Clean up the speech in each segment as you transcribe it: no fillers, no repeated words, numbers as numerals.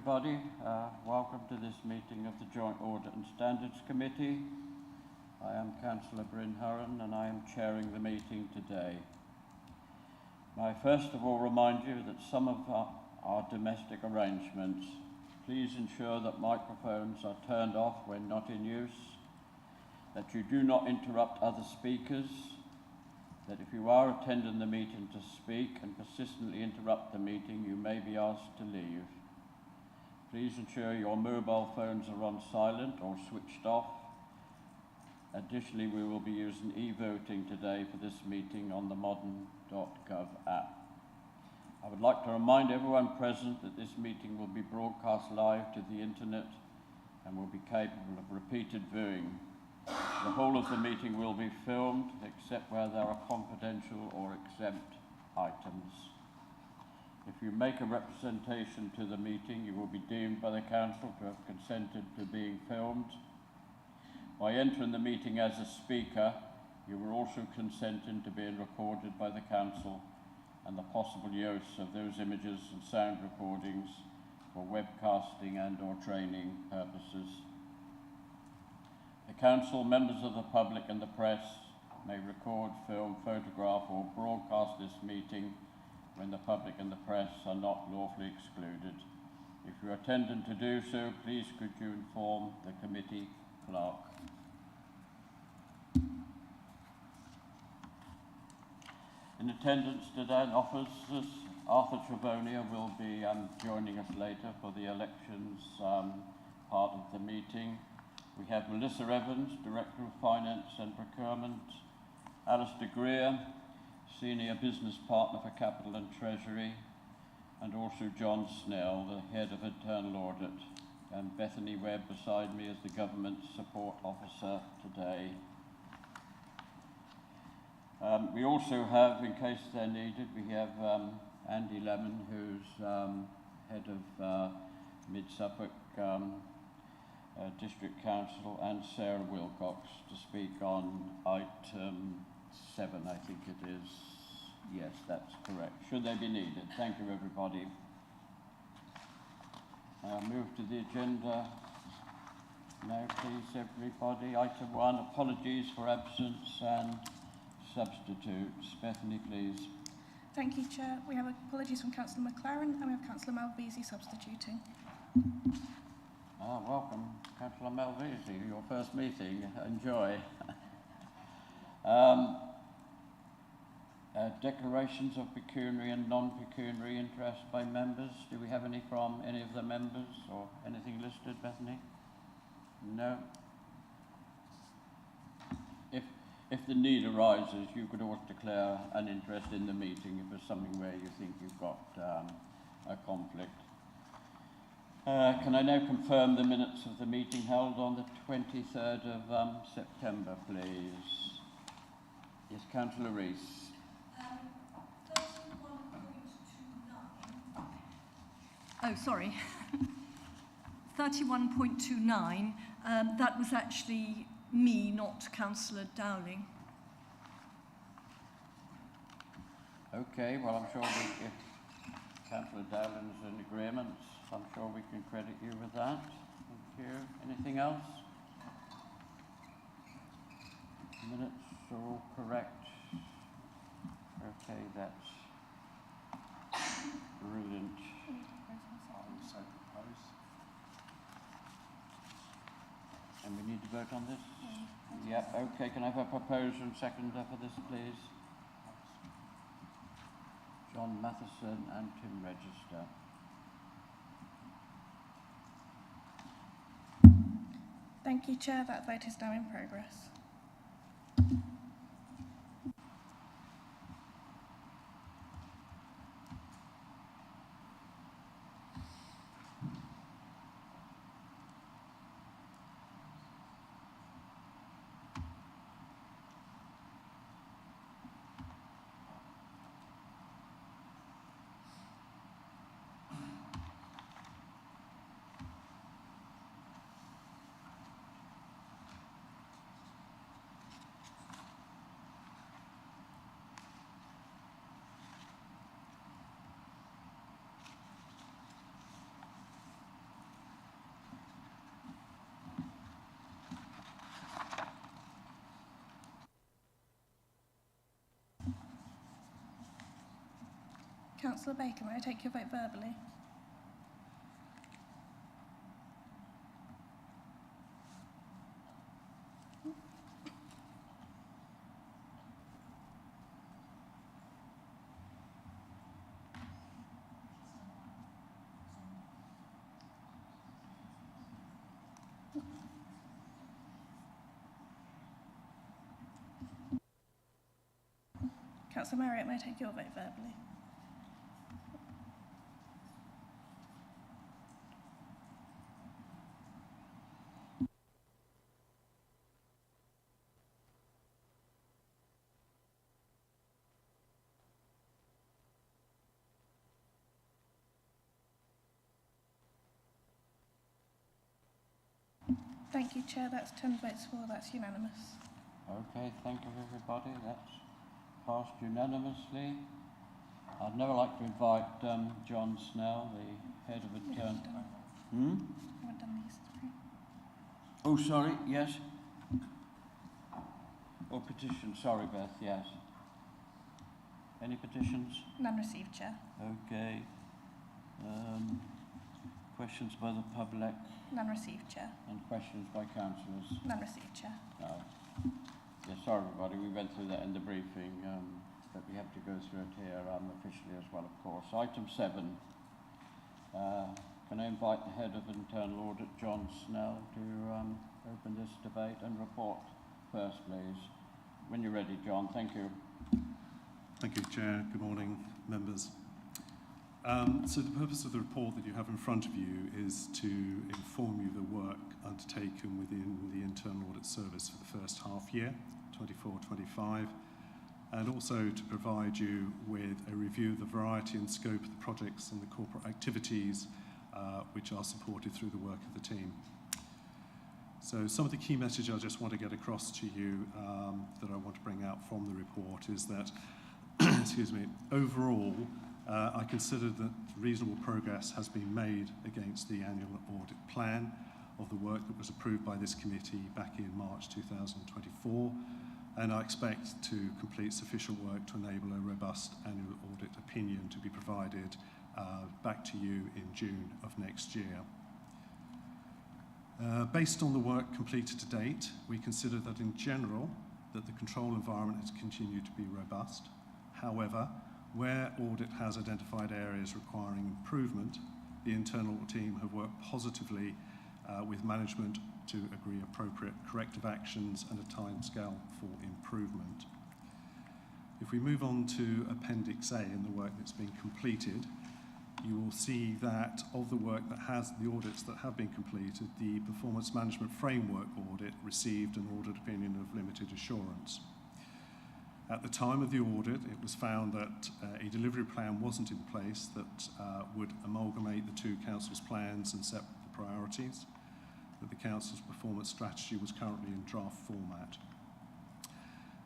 everybody. Welcome to this meeting of the Joint Audit and Standards Committee. I am Councillor Bryn Hurren and I am chairing the meeting today. May I first of all remind you that some of our domestic arrangements, please ensure that microphones are turned off when not in use, that you do not interrupt other speakers, that if you are attending the meeting to speak and persistently interrupt the meeting, you may be asked to leave. Please ensure your mobile phones are on silent or switched off. Additionally, we will be using e-voting today for this meeting on the modern.gov app. I would like to remind everyone present that this meeting will be broadcast live to the internet and will be capable of repeated viewing. The whole of the meeting will be filmed, except where there are confidential or exempt items. If you make a representation to the meeting, you will be deemed by the Council to have consented to being filmed. By entering the meeting as a speaker, you are also consenting to being recorded by the Council and the possible use of those images and sound recordings for webcasting and/or training purposes. The Council, members of the public and the press may record, film, photograph or broadcast this meeting when the public and the press are not lawfully excluded. If you are intending to do so, please could you inform the committee clerk. In attendance today, officers Arthur Travonia will be joining us later for the elections part of the meeting. We have Melissa Evans, Director of Finance and Procurement, Alistair Greer, Senior Business Partner for Capital and Treasury, and also John Snell, the Head of Internal Audit, and Bethany Webb beside me as the Government Support Officer today. We also have, in case they're needed, we have Andy Lemon, who's Head of Mid-Suffolk District Council, and Sarah Wilcox to speak on item 7, I think it is. Yes, that's correct. Should they be needed. Thank you, everybody. I'll move to the agenda now, please, everybody. Item 1, apologies for absence and substitutes. Bethany, please. Thank you, Chair. We have apologies from Councillor McLaren and we have Councillor Malvesi substituting. Welcome, Councillor Malvesi, your first meeting. Enjoy. Declarations of pecuniary and non-pecuniary interest by members. Do we have any from any of the members or anything listed, Bethany? No. If the need arises, you could always declare an interest in the meeting if there's something where you think you've got a conflict. Can I now confirm the minutes of the meeting held on the 23rd of September, please? Yes, Councillor Rees. 31.29. Oh, sorry. 31.29. That was actually me, not Councillor Dowling. Okay, well, I'm sure if Councillor Dowling is in agreement, I'm sure we can credit you with that. Thank you. Anything else? Minutes are all correct. Okay, that's brilliant. And we need to vote on this? Yeah, okay. Can I have a proposer and seconder for this, please? John Matheson and Tim Register. Thank you, Chair. That vote is now in progress. Councillor Baker, may I take your vote verbally? Councillor Marriott, may I take your vote verbally? Thank you, Chair. That's 10 votes for. That's unanimous. Okay, thank you everybody. That's passed unanimously. I'd now like to invite John Snell, the head of We Interim. haven't done, Hmm? we haven't done these three. Oh, sorry, yes. Or petition, sorry Beth, yes. Any petitions? None received, Chair. Okay. Questions by the public None received, Chair. and questions by councillors? None received, Chair. No. Yeah, sorry everybody, we went through that in the briefing, but we have to go through it here officially as well, of course. Item 7. Can I invite the Head of Internal Audit, John Snell, to open this debate and report first, please. When you're ready, John. Thank you. Thank you, Chair. Good morning, members. So the purpose of the report that you have in front of you is to inform you the work undertaken within the Internal Audit Service for the first half year, 24-25, and also to provide you with a review of the variety and scope of the projects and the corporate activities which are supported through the work of the team. So some of the key message I just want to get across to you that I want to bring out from the report is that, excuse me, overall, I consider that reasonable progress has been made against the annual audit plan of the work that was approved by this committee back in March 2024, and I expect to complete sufficient work to enable a robust annual audit opinion to be provided back to you in June of next year. Based on the work completed to date, we consider that in general that the control environment has continued to be robust. However, where audit has identified areas requiring improvement, the internal team have worked positively with management to agree appropriate corrective actions and a timescale for improvement. If we move on to Appendix A and the work that's been completed, you will see that of the work that the audits that have been completed, the Performance Management Framework audit received an audit opinion of limited assurance. At the time of the audit, it was found that a delivery plan wasn't in place that would amalgamate the two councils' plans and set the priorities, that the council's performance strategy was currently in draft format.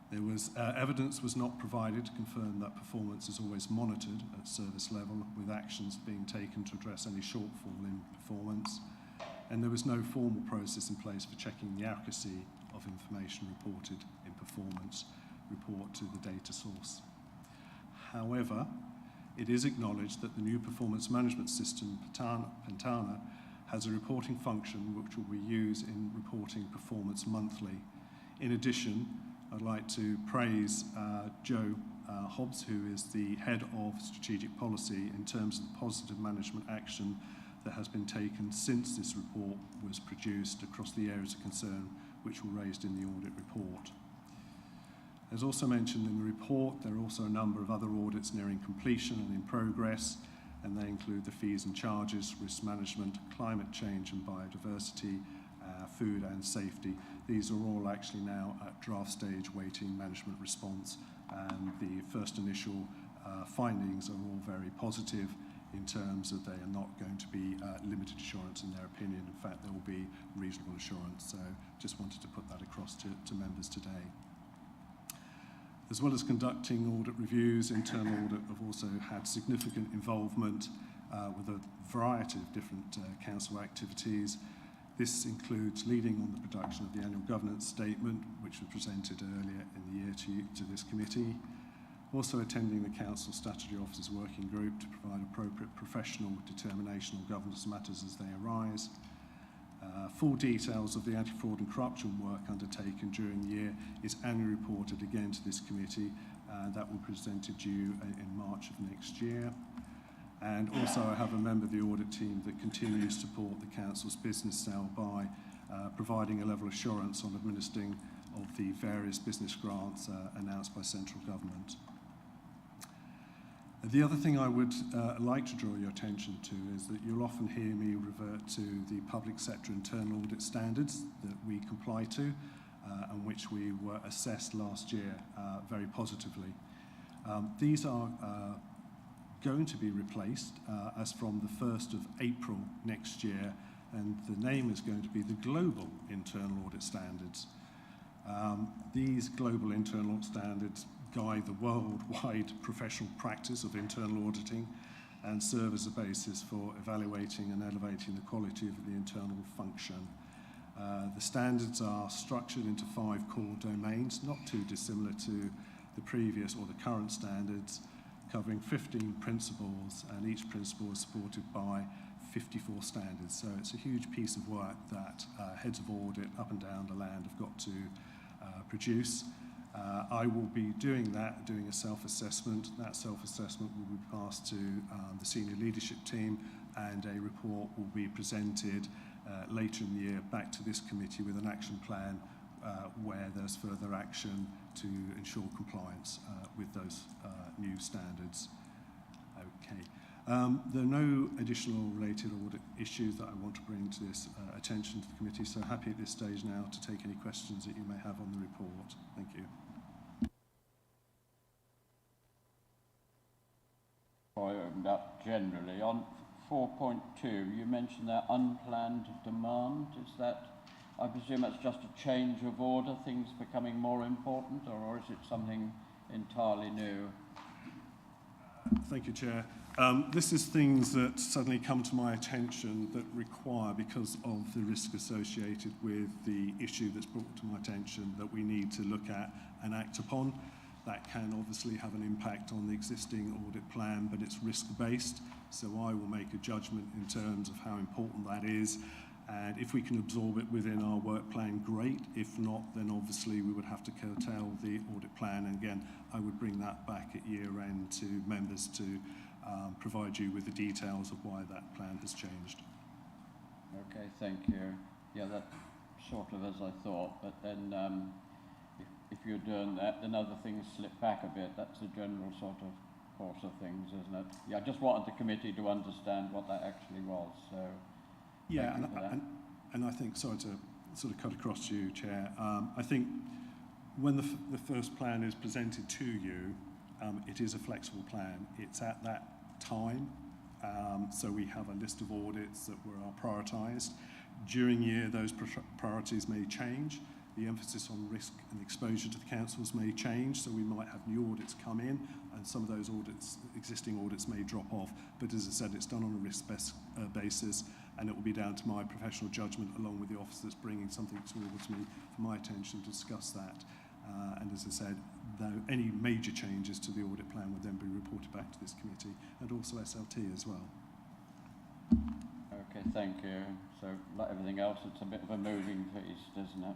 There was evidence was not provided to confirm that performance is always monitored at service level, with actions being taken to address any shortfall in performance, and there was no formal process in place for checking the accuracy of information reported in performance report to the data source. However, it is acknowledged that the new performance management system, Pentana, has a reporting function which will be used in reporting performance monthly. In addition, I'd like to praise Joe Hobbs, who is the head of strategic policy, in terms of the positive management action that has been taken since this report was produced across the areas of concern which were raised in the audit report. As also mentioned in the report, there are also a number of other audits nearing completion and in progress, and they include the fees and charges, risk management, climate change and biodiversity, food and safety. These are all actually now at draft stage waiting management response, and the first initial findings are all very positive in terms of they are not going to be limited assurance in their opinion. In fact, there will be reasonable assurance. So just wanted to put that across to members today. As well as conducting audit reviews, internal audit have also had significant involvement with a variety of different council activities. This includes leading on the production of the annual governance statement, which was presented earlier in the year to this committee, Also attending the Council Statutory Officers Working Group to provide appropriate professional determination on governance matters as they arise. Full details of the anti-fraud and corruption work undertaken during the year is annually reported again to this committee. That will be presented to you in March of next year. And also I have a member of the audit team that continues to support the Council's business cell by providing a level of assurance on administering of the various business grants announced by central government. The other thing I would like to draw your attention to is that you'll often hear me revert to the public sector internal audit standards that we comply to and which we were assessed last year very positively. These are going to be replaced as from the 1st of April next year, and the name is going to be the Global Internal Audit Standards. These global internal audit standards guide the worldwide professional practice of internal auditing and serve as a basis for evaluating and elevating the quality of the internal function. The standards are structured into 5 core domains, not too dissimilar to the previous or the current standards, covering 15 principles, and each principle is supported by 54 standards. So it's a huge piece of work that heads of audit up and down the land have got to produce. I will be doing a self-assessment. That self-assessment will be passed to the senior leadership team, and a report will be presented later in the year back to this committee with an action plan where there's further action to ensure compliance with those new standards. Okay. There are no additional related audit issues that I want to bring to this attention to the committee, so happy at this stage now to take any questions that you may have on the report. Thank you. Up generally on 4.2, you mentioned that unplanned demand. Is that, I presume that's just a change of order, things becoming more important, or is it something entirely new? Thank you, Chair. This is things that suddenly come to my attention that require, because of the risk associated with the issue that's brought to my attention, that we need to look at and act upon. That can obviously have an impact on the existing audit plan, but it's risk-based, so I will make a judgment in terms of how important that is. And if we can absorb it within our work plan, great. If not, then obviously we would have to curtail the audit plan. And again, I would bring that back at year end to members to provide you with the details of why that plan has changed. Okay, thank you. Yeah, that's sort of as I thought, but then if you're doing that, then other things slip back a bit. That's the general sort of course of things, isn't it? Yeah, I just wanted the committee to understand what that actually was, so... Yeah, and I think, sorry to sort of cut across to you, Chair, I think when the first plan is presented to you, it is a flexible plan. It's at that time, so we have a list of audits that are prioritised. During year, those priorities may change. The emphasis on risk and exposure to the councils may change, so we might have new audits come in, and some of those audits, existing audits, may drop off. But as I said, it's done on a risk basis, and it will be down to my professional judgment, along with the officer that's bringing something towards me for my attention to discuss that. And as I said, though, any major changes to the audit plan would then be reported back to this committee, and also SLT as well. Okay, thank you. So, like everything else, it's a bit of a moving feast, isn't it?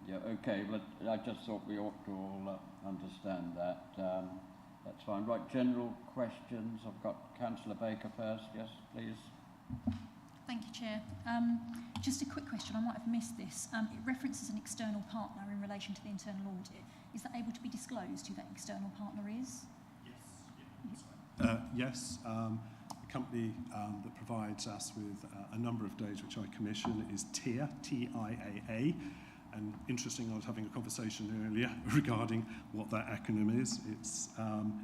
Yeah, okay, but I just thought we ought to all understand that. That's fine. Right, general questions. I've got Councillor Baker first. Yes, please. Thank you, Chair. Just a quick question. I might have missed this. It references an external partner in relation to the internal audit. Is that able to be disclosed who that external partner is? Yes. Yes. The company that provides us with a number of days which I commission is TIAA, T-I-A-A. And interesting, I was having a conversation earlier regarding what that acronym is. It's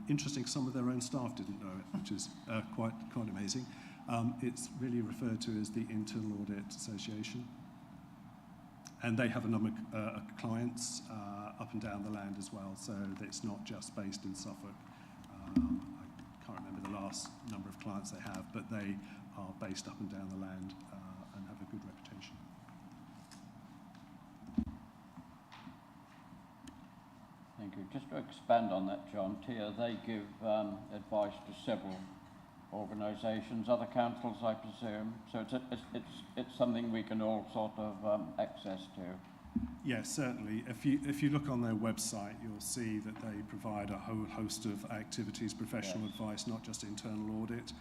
interesting, some of their own staff didn't know it, which is quite amazing. It's really referred to as the Internal Audit Association. And they have a number of clients up and down the land as well, so it's not just based in Suffolk. I can't remember the last number of clients they have, but they are based up and down the land and have a good reputation. Thank Thank you. Just to expand on that, John, TIA, they give advice to several organisations, other councils, I presume. So it's something we can all sort of access to. Yes, certainly. If you look on their website, you'll see that they provide a whole host of activities, professional advice, not just internal audit,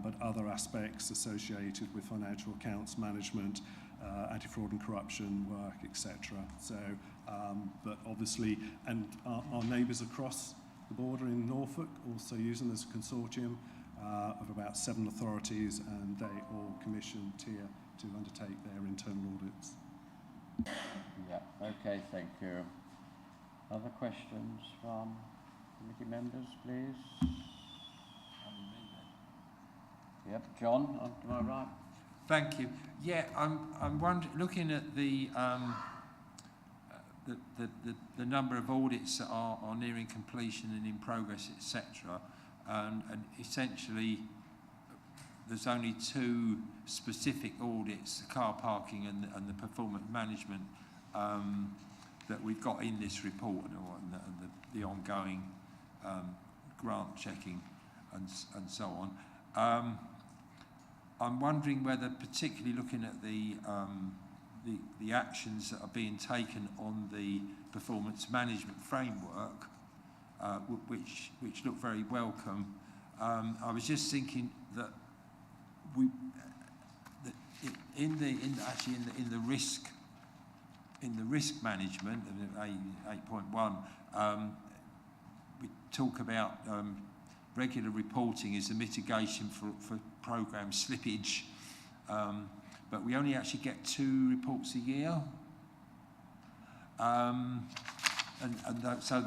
but other aspects associated with financial accounts management, anti-fraud and corruption work, etc. So, but obviously, and our neighbours across the border in Norfolk also using this consortium of about 7 authorities, and they all commission TIA to undertake their internal audits. Yeah, okay, thank you. Other questions from committee members, please? Yep, John, to my right. Thank you. Yeah, I'm wondering, looking at the number of audits that are nearing completion and in progress, etc., and essentially there's only 2 specific audits, the car parking and the performance management, that we've got in this report, and the ongoing grant checking and so on. I'm wondering whether, particularly looking at the actions that are being taken on the performance management framework, which look very welcome. I was just thinking that in the risk management, 8.1, we talk about regular reporting is a mitigation for programme slippage, but we only actually get 2 reports a year, so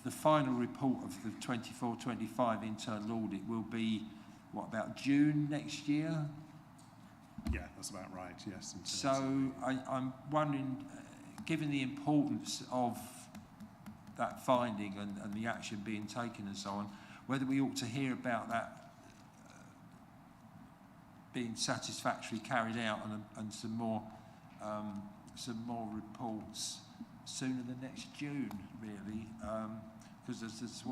the final report of the 24-25 internal audit will be, what, about June next year? Yeah, that's about right, yes. So I'm wondering, given the importance of that finding and the action being taken and so on, whether we ought to hear about that being satisfactorily carried out and some more reports sooner than next June, really, because there's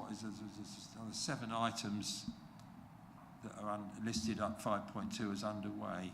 7 items that are listed up 5.2 as underway.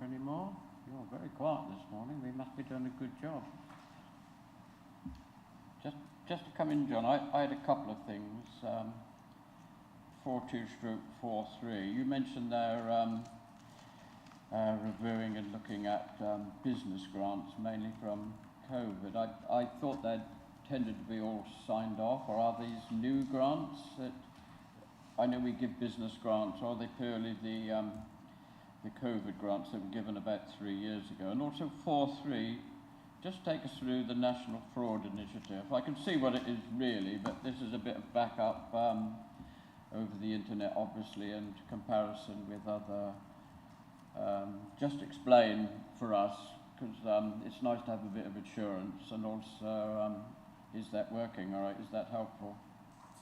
Any more? You're very quiet this morning. We must be doing a good job. Just to come in, John, I had a couple of things. 42/43. You mentioned they're reviewing and looking at business grants, mainly from COVID. I thought they'd tended to be all signed off, or are these new grants that I know we give business grants, or are they purely the COVID grants that were given about 3 years ago? And also 4.3, just take us through the National Fraud Initiative. I can see what it is really, but this is a bit of backup over the internet, obviously, and comparison with other. Just explain for us, because it's nice to have a bit of assurance, and also, is that working all right? Is that helpful?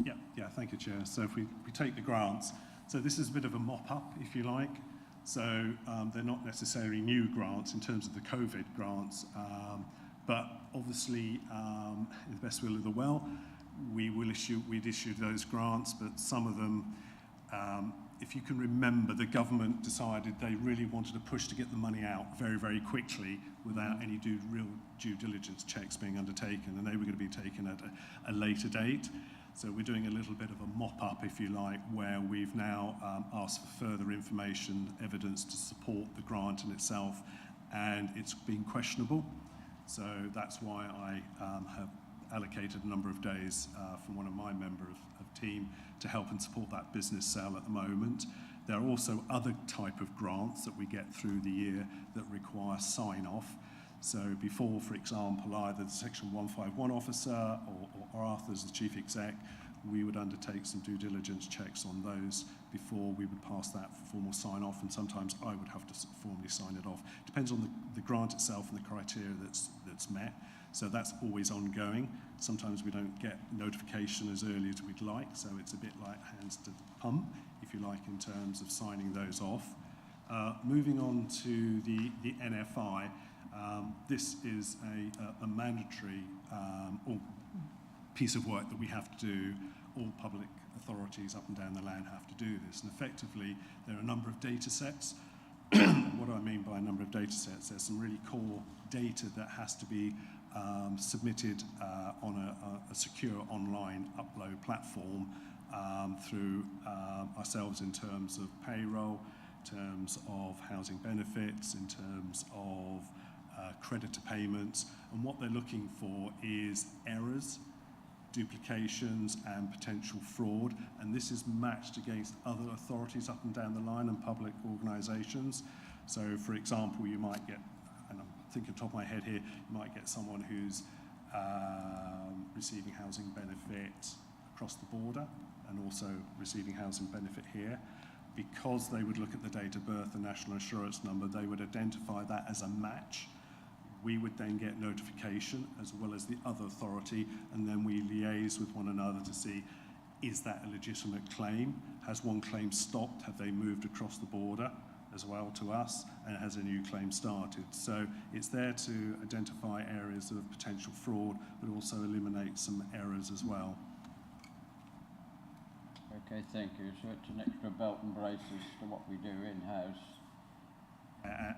Yeah, thank you, Chair. So if we take the grants, so this is a bit of a mop-up, if you like. So they're not necessarily new grants in terms of the COVID grants, but obviously, in the best will of the well, we'd issued those grants, but some of them, if you can remember, the government decided they really wanted to push to get the money out very, very quickly without any real due diligence checks being undertaken, and they were going to be taken at a later date. So we're doing a little bit of a mop-up, if you like, where we've now asked for further information, evidence to support the grant in itself, and it's been questionable. So that's why I have allocated a number of days from one of my members of team to help and support that business sale at the moment. There are also other type of grants that we get through the year that require sign-off. So before, for example, either the Section 151 officer or Arthur as the chief exec, we would undertake some due diligence checks on those before we would pass that for formal sign-off, and sometimes I would have to formally sign it off. Depends on the grant itself and the criteria that's met. So that's always ongoing. Sometimes we don't get notification as early as we'd like, so it's a bit like hands to the pump, if you like, in terms of signing those off. Moving on to the NFI, this is a mandatory piece of work that we have to do. All public authorities up and down the land have to do this, and effectively there are a number of data sets. What do I mean by a number of data sets? There's some really core data that has to be submitted on a secure online upload platform through ourselves in terms of payroll, in terms of housing benefits, in terms of creditor payments, and what they're looking for is errors, duplications and potential fraud, and this is matched against other authorities up and down the line and public organisations. So for example, you might get, and I'm thinking top of my head here, you might get someone who's receiving housing benefit across the border and also receiving housing benefit here. Because they would look at the date of birth and national insurance number, they would identify that as a match. We would then get notification as well as the other authority, and then we liaise with one another to see, is that a legitimate claim? Has one claim stopped? Have they moved across the border as well to us? And has a new claim started? So it's there to identify areas of potential fraud, but also eliminate some errors as well. Okay, thank you. So it's an extra belt and braces to what we do in-house.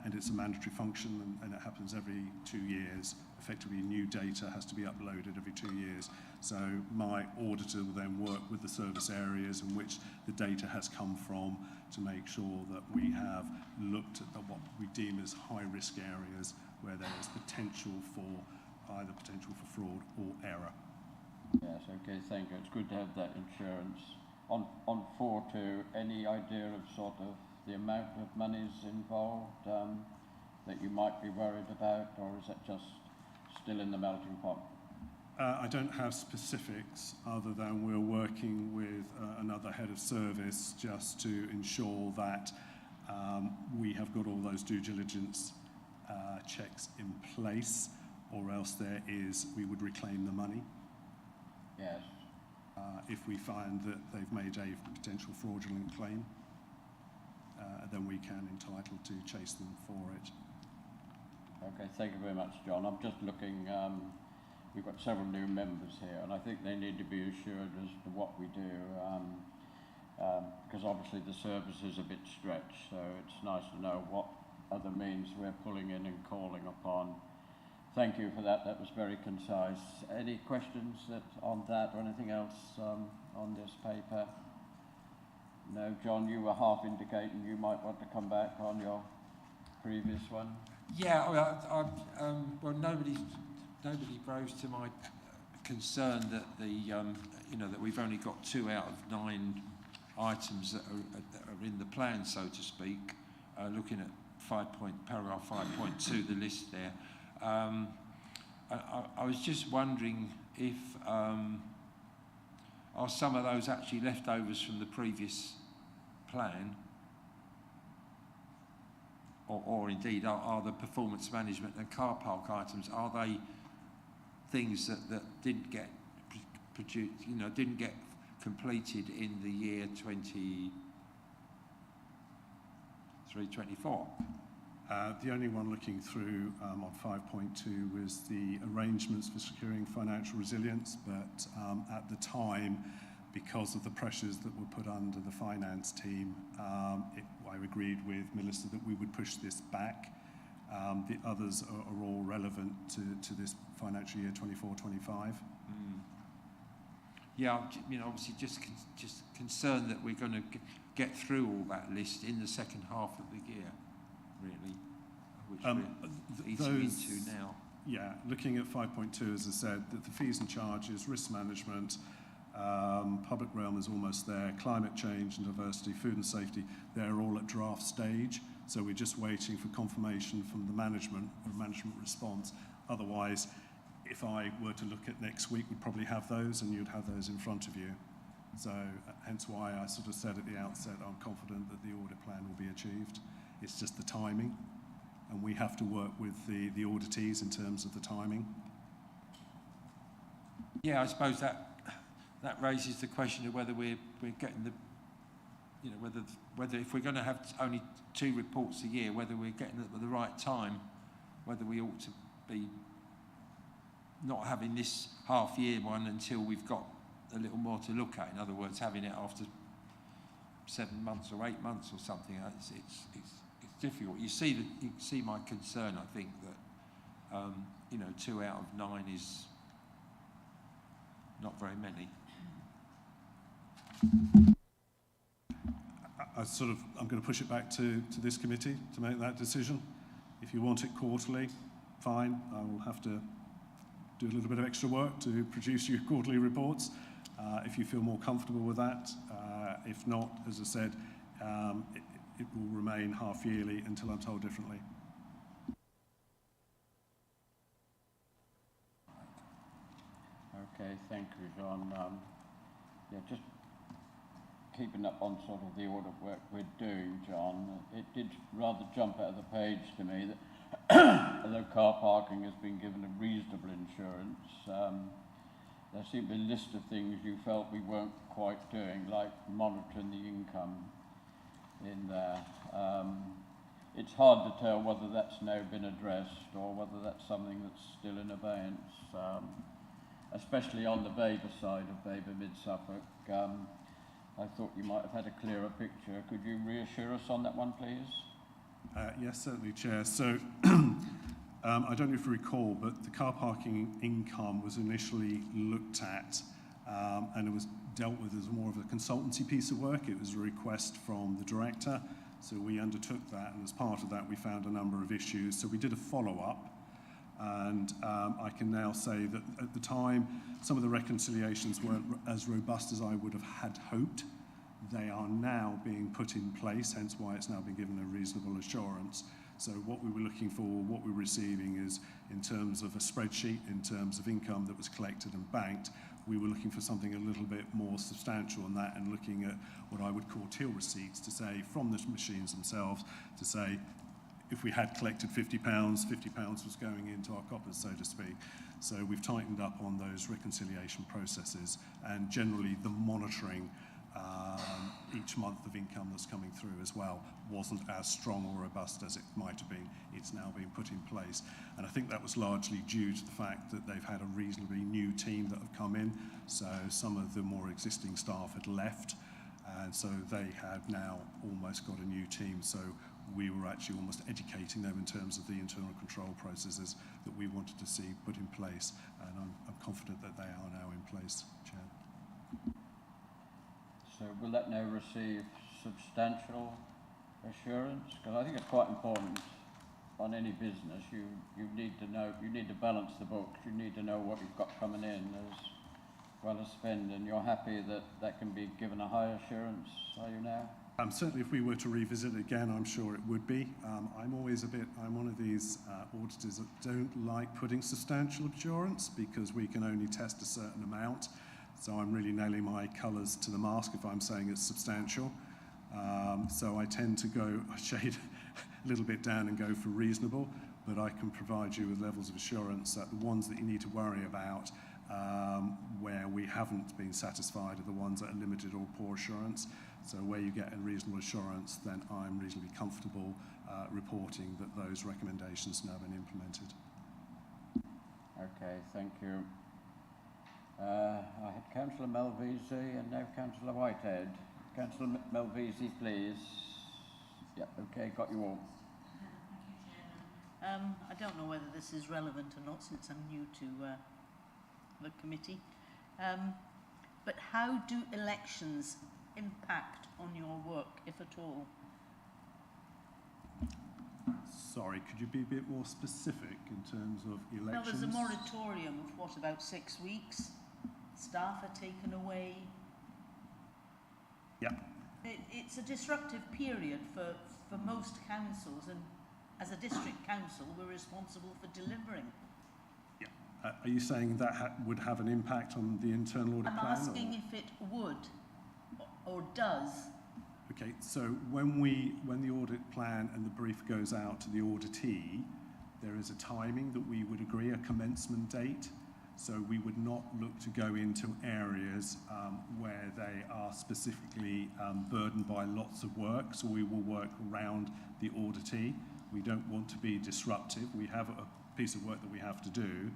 And it's a mandatory function, and it happens every 2 years. Effectively, new data has to be uploaded every 2 years. So my auditor will then work with the service areas in which the data has come from to make sure that we have looked at what we deem as high-risk areas where there is potential for either potential for fraud or error. Yes, okay, thank you. It's good to have that insurance. On 4.2, any idea of sort of the amount of monies involved that you might be worried about, or is it just still in the melting pot? I don't have specifics other than we're working with another head of service just to ensure that we have got all those due diligence checks in place, or else we would reclaim the money. Yes. If we find that they've made a potential fraudulent claim, then we can entitle to chase them for it. Okay, thank you very much, John. I'm just looking, we've got several new members here, and I think they need to be assured as to what we do, because obviously the service is a bit stretched, so it's nice to know what other means we're pulling in and calling upon. Thank you for that. That was very concise. Any questions on that or anything else on this paper? No, John, you were half indicating you might want to come back on your previous one. Yeah, well, nobody rose to my concern that that we've only got 2 out of 9 items that are in the plan, so to speak. Looking at paragraph 5.2, the list there. I was just wondering if are some of those actually leftovers from the previous plan, or indeed are the performance management and car park items, are they things that didn't get produced, didn't get completed in the year 23-24? The only one looking through on 5.2 was the arrangements for securing financial resilience, but at the time, because of the pressures that were put under the finance team, I agreed with Melissa that we would push this back. The others are all relevant to this financial year 24-25. Yeah, obviously just concerned that we're going to get through all that list in the second half of the year, really, which we're eating into now. Yeah, looking at 5.2, as I said, that the fees and charges, risk management, public realm is almost there, climate change and diversity, food and safety, they're all at draft stage. So we're just waiting for confirmation from the management response. Otherwise, if I were to look at next week, we'd probably have those and you'd have those in front of you. So hence why I sort of said at the outset, I'm confident that the audit plan will be achieved. It's just the timing, and we have to work with the auditees in terms of the timing. Yeah, I suppose that raises the question of whether we're getting the, whether if we're going to have only 2 reports a year, whether we're getting it at the right time, whether we ought to be not having this half-year one until we've got a little more to look at. In other words, having it after 7 months or 8 months or something. It's difficult. You see my concern. I think that 2 out of 9 is not very many. I'm going to push it back to this committee to make that decision. If you want it quarterly, fine. I will have to do a little bit of extra work to produce you quarterly reports. If you feel more comfortable with that. If not, as I said, it will remain half-yearly until I'm told differently. Okay, thank you, John. Just keeping up on sort of the audit work we're doing, John, it did rather jump out of the page to me that although car parking has been given a reasonable insurance, there seemed to be a list of things you felt we weren't quite doing, like monitoring the income in there. It's hard to tell whether that's now been addressed or whether that's something that's still in abeyance, especially on the Baber side of Baber Mid-Suffolk. I thought you might have had a clearer picture. Could you reassure us on that one, please? Yes, certainly, Chair. So I don't know if you recall, but the car parking income was initially looked at and it was dealt with as more of a consultancy piece of work. It was a request from the director. So we undertook that, and as part of that, we found a number of issues. So we did a follow-up, and I can now say that at the time, some of the reconciliations weren't as robust as I would have had hoped. They are now being put in place, hence why it's now been given a reasonable assurance. So what we were looking for, what we're receiving is, in terms of a spreadsheet, in terms of income that was collected and banked, we were looking for something a little bit more substantial than that, and looking at what I would call till receipts, to say from the machines themselves, to say if we had collected £50, £50 was going into our coppers, so to speak. So we've tightened up on those reconciliation processes, and generally the monitoring each month of income that's coming through as well wasn't as strong or robust as it might have been. It's now being put in place, and I think that was largely due to the fact that they've had a reasonably new team that have come in. So some of the more existing staff had left, and so they had now almost got a new team. So we were actually almost educating them in terms of the internal control processes that we wanted to see put in place, and I'm confident that they are now in place, Chair. So will that now receive substantial assurance? Because I think it's quite important on any business. You need to know, you need to balance the books, you need to know what you've got coming in as well as spend, and you're happy that that can be given a high assurance, are you now? Certainly if we were to revisit it again, I'm sure it would be. I'm one of these auditors that don't like putting substantial assurance because we can only test a certain amount. So I'm really nailing my colours to the mast if I'm saying it's substantial. So I tend to go a shade a little bit down and go for reasonable, but I can provide you with levels of assurance that the ones that you need to worry about where we haven't been satisfied are the ones that are limited or poor assurance. So where you get a reasonable assurance, then I'm reasonably comfortable reporting that those recommendations have now been implemented. Okay, thank you. I had Councillor Malvisi and now Councillor Whitehead. Councillor Malvisi, please. Yeah, okay, got you all. I don't know whether this is relevant or not since I'm new to the committee, but how do elections impact on your work, if at all? Sorry, could you be a bit more specific in terms of elections? Well, there's a moratorium of what, about 6 weeks? Staff are taken away. Yeah. It's a disruptive period for most councils, and as a district council, we're responsible for delivering. Yeah. Are you saying that would have an impact on the internal audit plan? I'm asking if it would or does. Okay, so when the audit plan and the brief goes out to the auditee, there is a timing that we would agree, a commencement date. So we would not look to go into areas where they are specifically burdened by lots of work. So we will work around the auditee. We don't want to be disruptive. We have a piece of work that we have to do.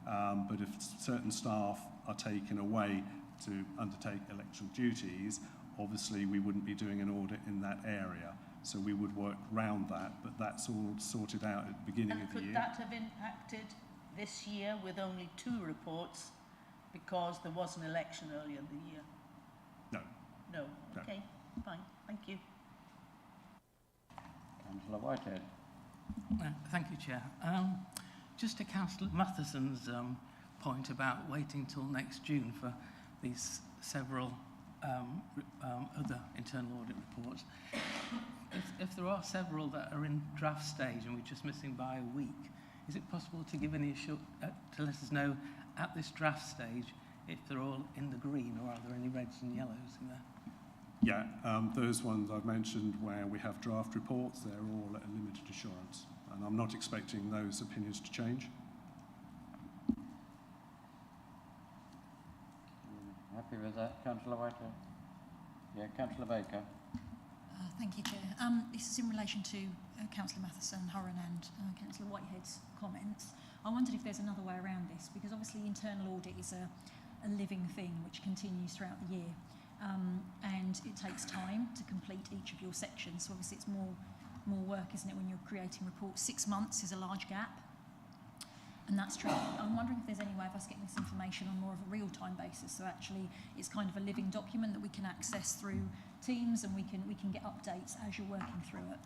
But if certain staff are taken away to undertake election duties, obviously we wouldn't be doing an audit in that area. So we would work around that, but that's all sorted out at the beginning of the year. And could that have impacted this year with only 2 reports because there was an election earlier in the year? No. No. Okay, fine. Thank you. Councillor Whitehead. Thank you, Chair. Just to Councillor Matheson's point about waiting till next June for these several other internal audit reports. If there are several that are in draft stage and we're just missing by a week, is it possible to give any to let us know at this draft stage if they're all in the green or are there any reds and yellows in there? Yeah, those ones I've mentioned where we have draft reports, they're all at a limited assurance. And I'm not expecting those opinions to change. Happy with that, Councillor Whitehead? Yeah, Councillor Baker. Thank you, Chair. This is in relation to Councillor Matheson, Hurren and Councillor Whitehead's comments. I wondered if there's another way around this, because obviously internal audit is a living thing which continues throughout the year, and it takes time to complete each of your sections. So obviously it's more work, isn't it, when you're creating reports. 6 months is a large gap. And that's true. I'm wondering if there's any way of us getting this information on more of a real-time basis. So actually, it's kind of a living document that we can access through Teams, and we can get updates as you're working through it.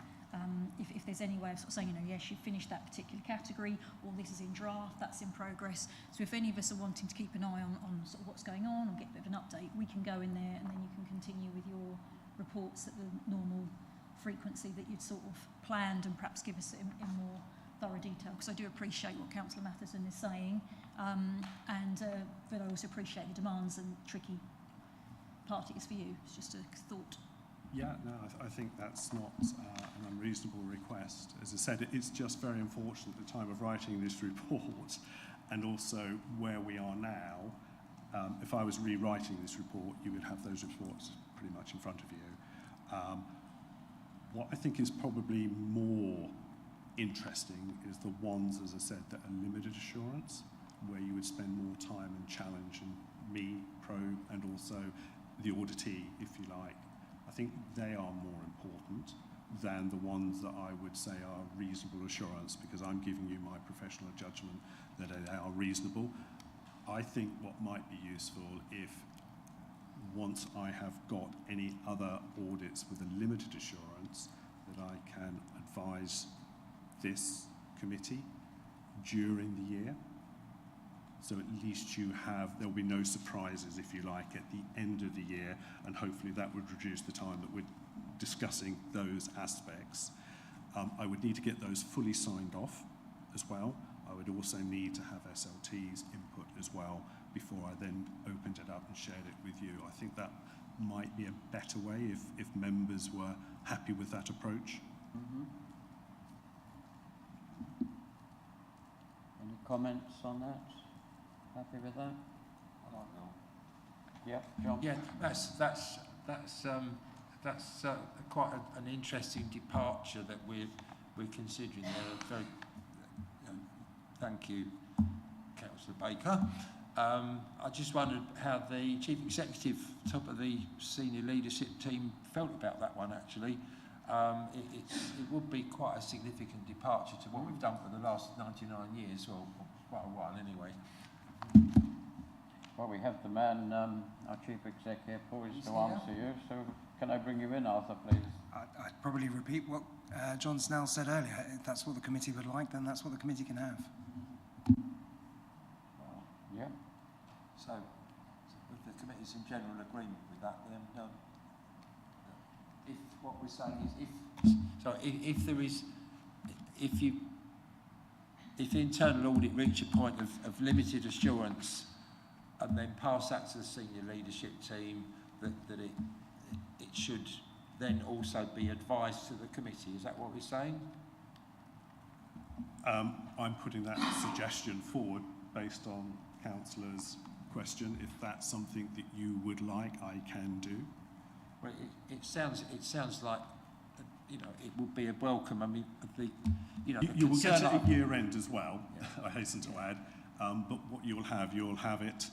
If there's any way of sort of saying, you know, yes, you've finished that particular category, or this is in draft, that's in progress. So if any of us are wanting to keep an eye on sort of what's going on or get a bit of an update, we can go in there, and then you can continue with your reports at the normal frequency that you'd sort of planned, and perhaps give us in more thorough detail, because I do appreciate what Councillor Matheson is saying, but I also appreciate the demands and tricky part it is for you. It's just a thought. Yeah, no, I think that's not an unreasonable request. As I said, it's just very unfortunate at the time of writing this report, and also where we are now. If I was rewriting this report, you would have those reports pretty much in front of you. What I think is probably more interesting is the ones, as I said, that are limited assurance, where you would spend more time and challenge and me, probe, and also the auditee, if you like. I think they are more important than the ones that I would say are reasonable assurance, because I'm giving you my professional judgment that they are reasonable. I think what might be useful, if once I have got any other audits with a limited assurance, that I can advise this committee during the year. So at least there'll be no surprises, if you like, at the end of the year, and hopefully that would reduce the time that would discussing those aspects. I would need to get those fully signed off as well. I would also need to have SLT's input as well before I then opened it up and shared it with you. I think that might be a better way if members were happy with that approach. Mm-hmm. Any comments on that? Happy with that? I like that. Yeah, John? Yeah, that's quite an interesting departure that we're considering there. Very, thank you, Councillor Baker. I just wondered how the Chief Executive, top of the senior leadership team, felt about that one, actually. It would be quite a significant departure to what we've done for the last 99 years, or quite a while anyway. Well, we have the man, our Chief Executive, poised He's to here. answer you, so can I bring you in, Arthur, please? I'd probably repeat what John Snell said earlier. If that's what the committee would like, then that's what the committee can have. Well, yeah. So if the committee's in general agreement with that, then if what we're saying is if the internal audit reach a point of limited assurance and then pass that to the senior leadership team, that it should then also be advised to the committee. Is that what we're saying? I'm putting that suggestion forward based on Councillor's question. If that's something that you would like, I can do. Well, it sounds like it would be a welcome. I mean, You will get it at year end as well. Yeah. I hasten to add, but what you'll have it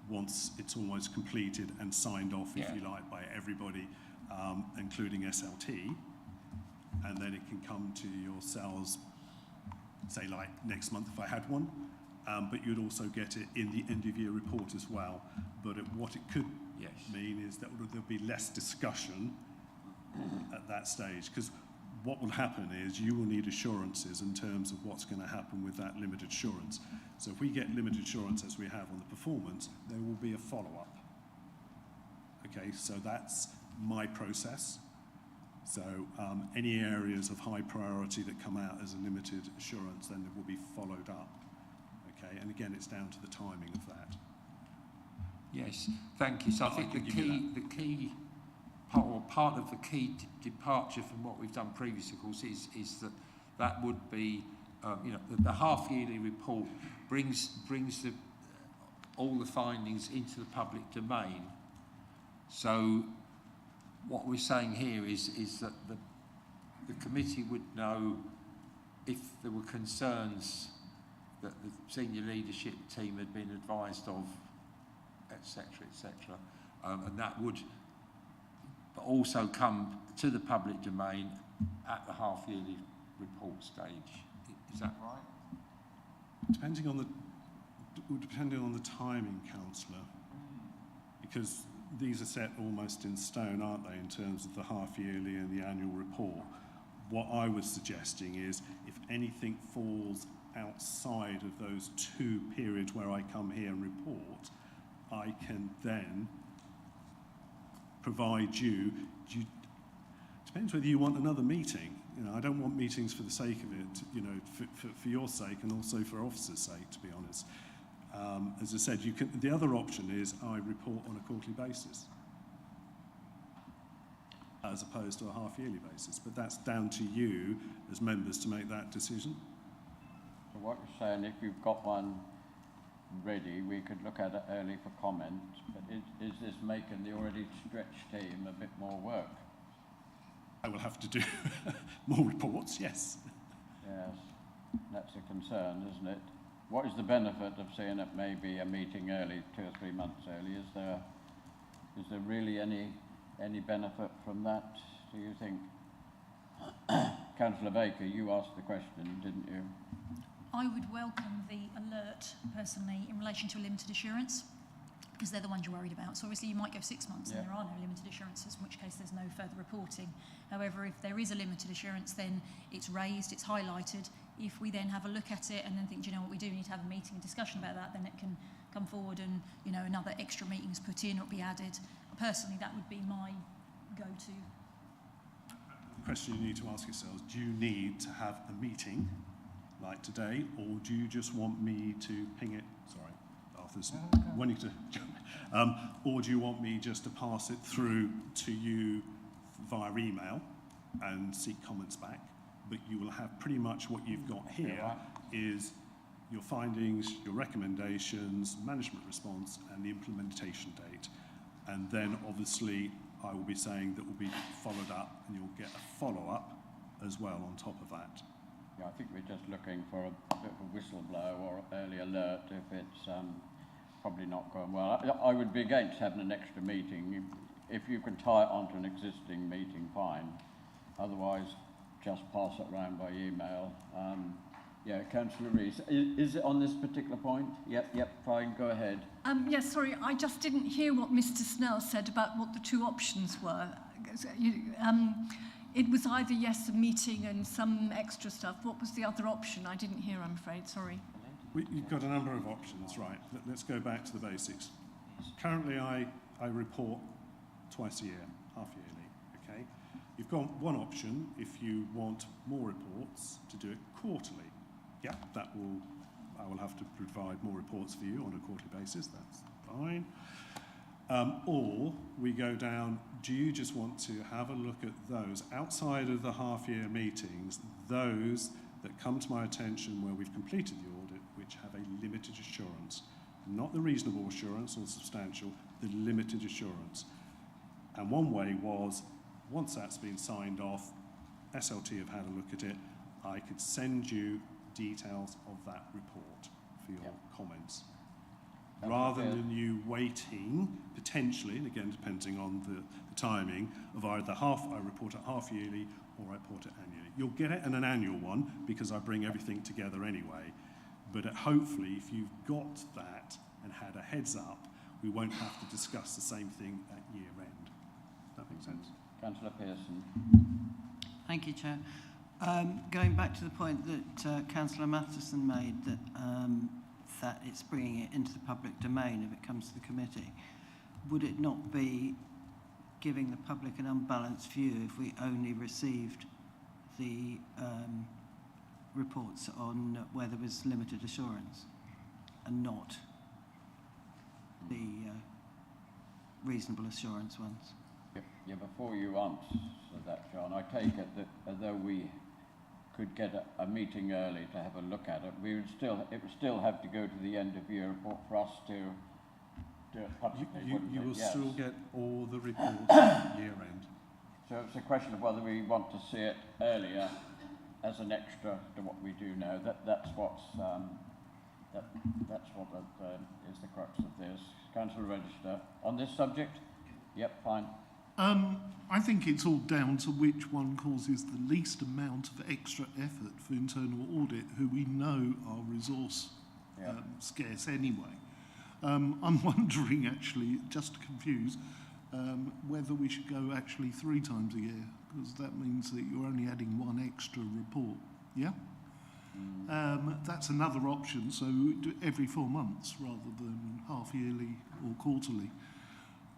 once it's almost completed and signed off, if you like, by everybody, including SLT, and then it can come to yourselves, say like next month if I had one, but you'd also get it in the end of year report as well. But what it could mean is that there'll be less discussion at that stage, because what will happen is you will need assurances in terms of what's going to happen with that limited assurance. So if we get limited assurance as we have on the performance, there will be a follow-up. Okay, so that's my process. So any areas of high priority that come out as a limited assurance, then it will be followed up. Okay, and again, it's down to the timing of that. Yes, thank you. So I think the key part of the key departure from what we've done previously, of course, is that would be, the half-yearly report brings all the findings into the public domain. So what we're saying here is that the committee would know if there were concerns that the senior leadership team had been advised of, etc., and that would also come to the public domain at the half-yearly report stage. Is that right? Depending on the timing, Councillor, because these are set almost in stone, aren't they, in terms of the half-yearly and the annual report. What I was suggesting is if anything falls outside of those two periods where I come here and report, I can then provide you. Depends whether you want another meeting. I don't want meetings for the sake of it, for your sake and also for officers' sake, to be honest. As I said, the other option is I report on a quarterly basis as opposed to a half-yearly basis. But that's down to you as members to make that decision. So what you're saying, if you've got one ready, we could look at it early for comment, but is this making the already stretched team a bit more work? I will have to do more reports, yes. Yes, that's a concern, isn't it? What is the benefit of seeing it maybe a meeting early, 2 or 3 months early? Is there really any benefit from that, do you think? Councillor Baker, you asked the question, didn't you? I would welcome the alert, personally, in relation to a limited assurance, because they're the ones you're worried about. So obviously you might go 6 months and there are no limited assurances, in which case there's no further reporting. However, if there is a limited assurance, then it's raised, it's highlighted. If we then have a look at it and then think, do you know what, we do need to have a meeting and discussion about that, then it can come forward and, another extra meeting's put in or be added. Personally, that would be my go-to. question you need to ask yourselves, do you need to have a meeting like today, or do you just want me to ping it? Sorry, Arthur's wanting to jump in. Or do you want me just to pass it through to you via email and seek comments back? But you will have pretty much what you've got here is your findings, your recommendations, management response, and the implementation date. And then obviously I will be saying that will be followed up, and you'll get a follow-up as well on top of that. Yeah, I think we're just looking for a bit of a whistleblower or early alert if it's probably not going well. I would be against having an extra meeting. If you can tie it onto an existing meeting, fine. Otherwise, just pass it around by email. Yeah, Councillor Rees, is it on this particular point? Yep, fine, go ahead. Yes, sorry, I just didn't hear what Mr. Snell said about what the two options were. It was either, yes, a meeting and some extra stuff. What was the other option? I didn't hear, I'm afraid, sorry. You've got a number of options, right. Let's go back to the basics. Currently, I report twice a year, half yearly, okay? You've got one option if you want more reports to do it quarterly. Yeah, I will have to provide more reports for you on a quarterly basis, that's fine. Or we go down, do you just want to have a look at those outside of the half-year meetings, those that come to my attention where we've completed the audit, which have a limited assurance, not the reasonable assurance or substantial, the limited assurance. And one way was, once that's been signed off, SLT have had a look at it, I could send you details of that report for your comments. Rather than you waiting, potentially, and again depending on the timing, of either I report it half yearly or I report it annually. You'll get it in an annual one because I bring everything together anyway. But hopefully, if you've got that and had a heads up, we won't have to discuss the same thing at year end. That makes sense? Councillor Pearson. Thank you, Chair. Going back to the point that Councillor Matheson made, that it's bringing it into the public domain if it comes to the committee, would it not be giving the public an unbalanced view if we only received the reports on where there was limited assurance and not the reasonable assurance ones? Yeah, before you answer that, John, I take it that although we could get a meeting early to have a look at it, it would still have to go to the end of year report for us to do it publicly. You will still get all the reports at year end. So it's a question of whether we want to see it earlier as an extra to what we do now. That's what is the crux of this. Councillor Register, on this subject? Yep, fine. I think it's all down to which one causes the least amount of extra effort for internal audit, who we know are resource scarce anyway. I'm wondering, actually, just to confuse, whether we should go actually 3 times a year, because that means that you're only adding 1 extra report. Yeah? That's another option, so do every 4 months rather than half yearly or quarterly.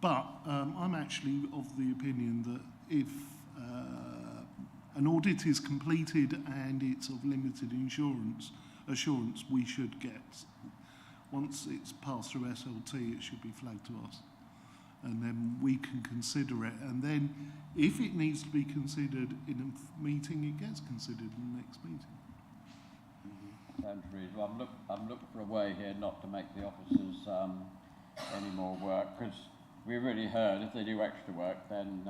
But I'm actually of the opinion that if an audit is completed and it's of limited assurance, we should get, once it's passed through SLT, it should be flagged to us. And then we can consider it. And then if it needs to be considered in a meeting, it gets considered in the next meeting. Sounds reasonable. I'm looking for a way here not to make the officers any more work, because we really heard if they do extra work, then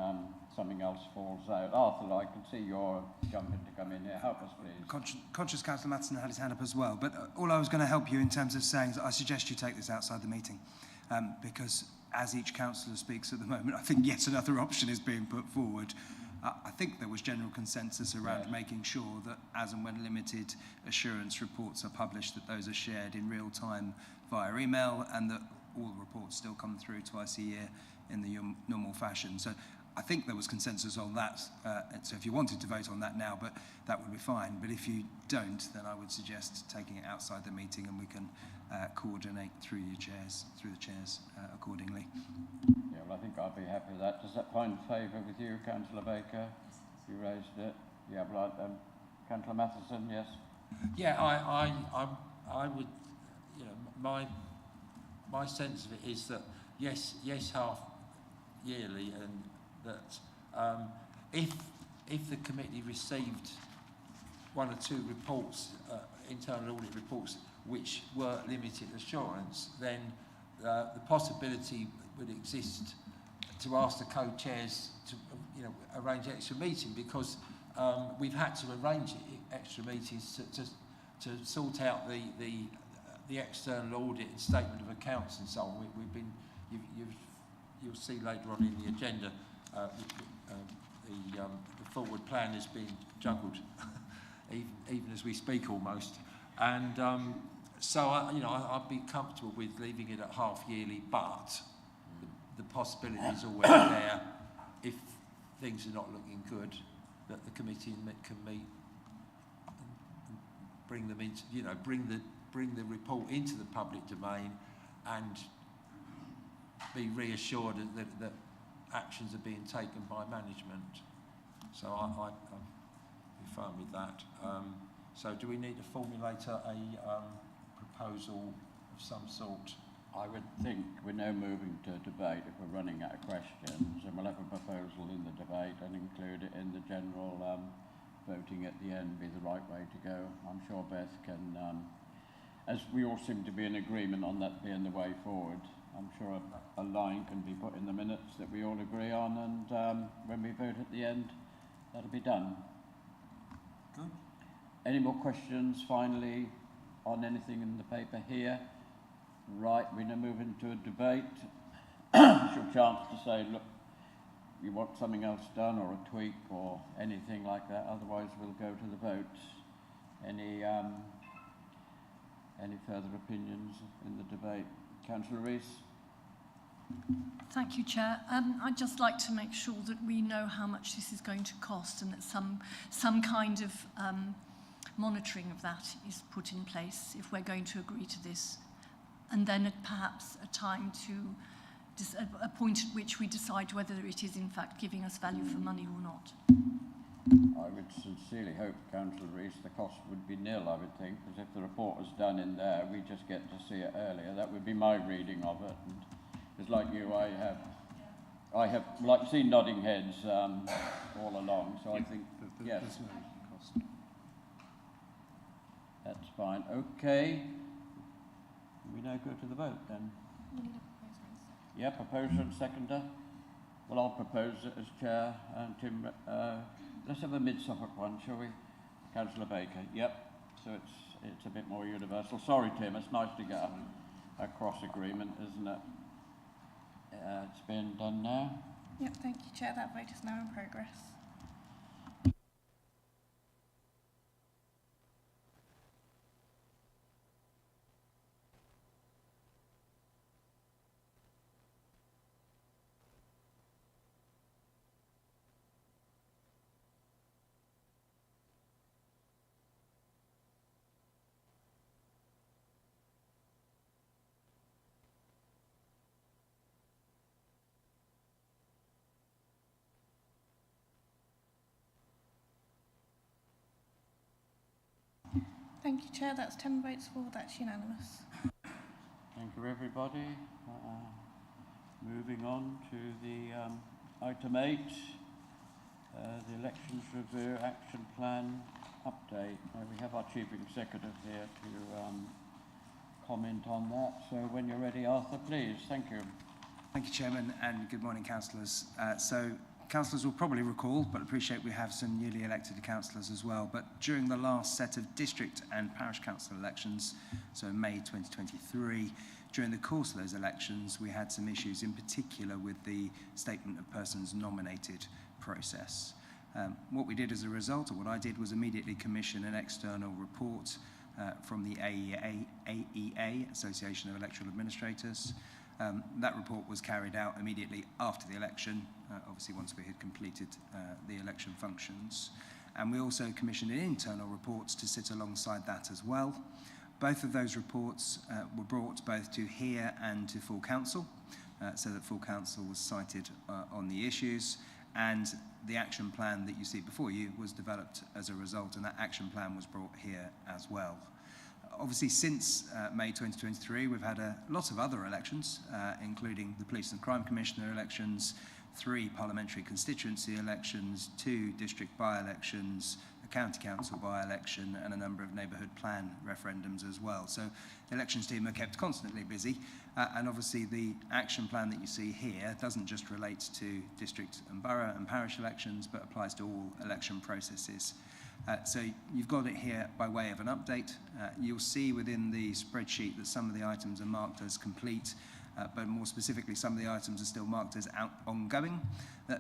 something else falls out. Arthur, I can see you're jumping to come in here. Help us, please. Conscious Councillor Matheson had his hand up as well, but all I was going to help you in terms of saying is I suggest you take this outside the meeting, because as each councillor speaks at the moment, I think yet another option is being put forward. I think there was general consensus around making sure that as and when limited assurance reports are published, that those are shared in real time via email, and that all the reports still come through twice a year in the normal fashion. So I think there was consensus on that. So if you wanted to vote on that now, but that would be fine. But if you don't, then I would suggest taking it outside the meeting, and we can coordinate through the chairs accordingly. Yeah, well, I think I'd be happy with that. Does that find favour with you, Councillor Baker? You raised it. Yeah, right. Councillor Matheson, yes. Yeah, I would, you know, my sense of it is that yes, half yearly, and that if the committee received one or two reports, internal audit reports, which were limited assurance, then the possibility would exist to ask the co-chairs to, you know, arrange extra meeting, because we've had to arrange extra meetings to sort out the external audit and statement of accounts and so on. We've been, you'll see later on in the agenda, the forward plan has been juggled, even as we speak almost. And so I'd be comfortable with leaving it at half yearly, but the possibility is always there, if things are not looking good, that the committee can meet and bring them into, you know, bring the report into the public domain and be reassured that actions are being taken by management. So I'm fine with that. So do we need to formulate a proposal of some sort? I would think we're now moving to debate if we're running out of questions, and we'll have a proposal in the debate and include it in the general voting at the end be the right way to go. I'm sure Beth can, as we all seem to be in agreement on that being the way forward, I'm sure a line can be put in the minutes that we all agree on, and when we vote at the end, that'll be done. Good. Any more questions finally on anything in the paper here? Right, we're now moving to a debate. It's your chance to say, look, you want something else done, or a tweak, or anything like that. Otherwise, we'll go to the vote. Any further opinions in the debate? Councillor Rees. Thank you, Chair. I'd just like to make sure that we know how much this is going to cost, and that some kind of monitoring of that is put in place if we're going to agree to this. And then at perhaps a time to, a point at which we decide whether it is in fact giving us value for money or not. I would sincerely hope, Councillor Rees, the cost would be nil, I would think, because if the report was done in there, we just get to see it earlier. That would be my reading of it. And it's like you, I have like seen nodding heads all along, so I think, yes. There's no cost. That's fine. Okay. We now go to the vote then. We need a proposer and seconder. Yeah, proposer and seconder. Well, I'll propose it as chair, and Tim, let's have a mid-Suffolk one, shall we? Councillor Baker. Yep. So it's a bit more universal. Sorry, Tim, it's nice to get a cross agreement, isn't it? It's been done now. Yep, thank you, Chair. That vote is now in progress. Thank you, Chair. That's 10 votes for. That's unanimous. Thank you, everybody. Moving on to the item 8, the Elections Review Action Plan update. We have our Chief Executive here to comment on that. So when you're ready, Arthur, please. Thank you. Thank you, Chairman, and good morning, councillors. So councillors will probably recall, but appreciate we have some newly elected councillors as well, but during the last set of district and parish council elections, so in May 2023, during the course of those elections, we had some issues, in particular with the statement of persons nominated process. What we did as a result, or what I did, was immediately commission an external report from the AEA, Association of Electoral Administrators. That report was carried out immediately after the election, obviously once we had completed the election functions. And we also commissioned an internal report to sit alongside that as well. Both of those reports were brought both to here and to full council, so that full council was cited on the issues. and the action plan that you see before you was developed as a result, and that action plan was brought here as well. Obviously, since May 2023, we've had a lot of other elections, including the Police and Crime Commissioner elections, 3 parliamentary constituency elections, 2 district by-elections, a county council by-election, and a number of neighbourhood plan referendums as well. So the elections team are kept constantly busy, and obviously the action plan that you see here doesn't just relate to district and borough and parish elections, but applies to all election processes. So you've got it here by way of an update. You'll see within the spreadsheet that some of the items are marked as complete, but more specifically, some of the items are still marked as ongoing.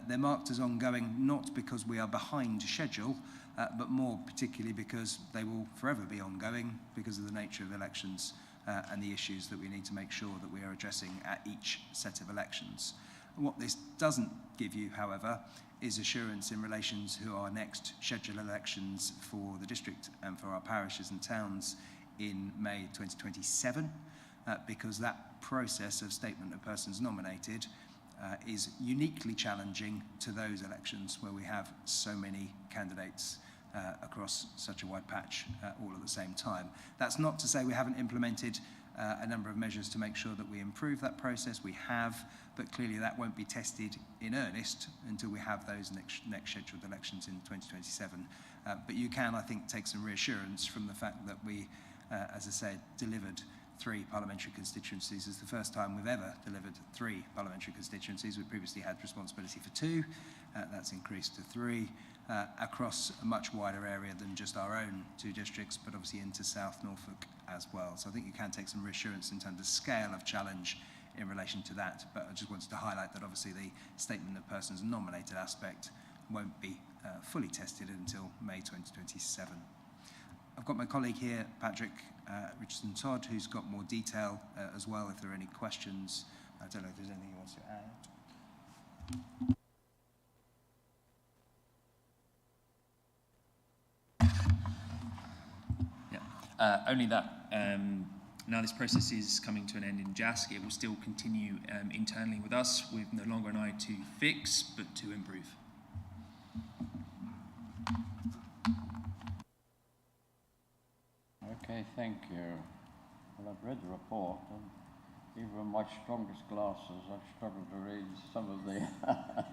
They're marked as ongoing not because we are behind schedule, but more particularly because they will forever be ongoing because of the nature of elections and the issues that we need to make sure that we are addressing at each set of elections. What this doesn't give you, however, is assurance in relation to our next scheduled elections for the district and for our parishes and towns in May 2027, because that process of statement of persons nominated is uniquely challenging to those elections where we have so many candidates across such a wide patch all at the same time. That's not to say we haven't implemented a number of measures to make sure that we improve that process. We have, but clearly that won't be tested in earnest until we have those next scheduled elections in 2027. But you can, I think, take some reassurance from the fact that we, as I said, delivered 3 parliamentary constituencies. It's the first time we've ever delivered 3 parliamentary constituencies. We previously had responsibility for 2. That's increased to 3 across a much wider area than just our own 2 districts, but obviously into South Norfolk as well. So I think you can take some reassurance in terms of scale of challenge in relation to that. But I just wanted to highlight that obviously the statement of persons nominated aspect won't be fully tested until May 2027. I've got my colleague here, Patrick Richardson-Todd, who's got more detail as well if there are any questions. I don't know if there's anything he wants to add. Only that now this process is coming to an end in JASC, it will still continue internally with us with no longer an eye to fix, but to improve. Okay, thank you. Well, I've read the report, and even with my strongest glasses, I've struggled to read some of the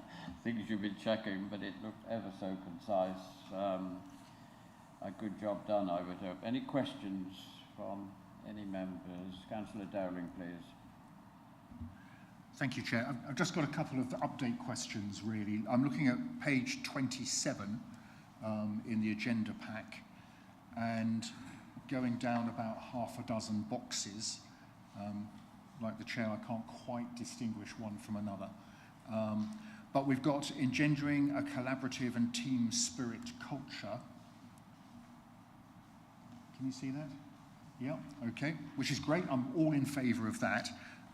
things you've been checking, but it looked ever so concise. A good job done, I would hope. Any questions from any members? Councillor Dowling, please. Thank you, Chair. I've just got a couple of update questions, really. I'm looking at page 27 in the agenda pack, and going down about half a dozen boxes. Like the Chair, I can't quite distinguish one from another. But we've got engendering a collaborative and team spirit culture. Can you see that? Yeah, okay, which is great. I'm all in favour of that.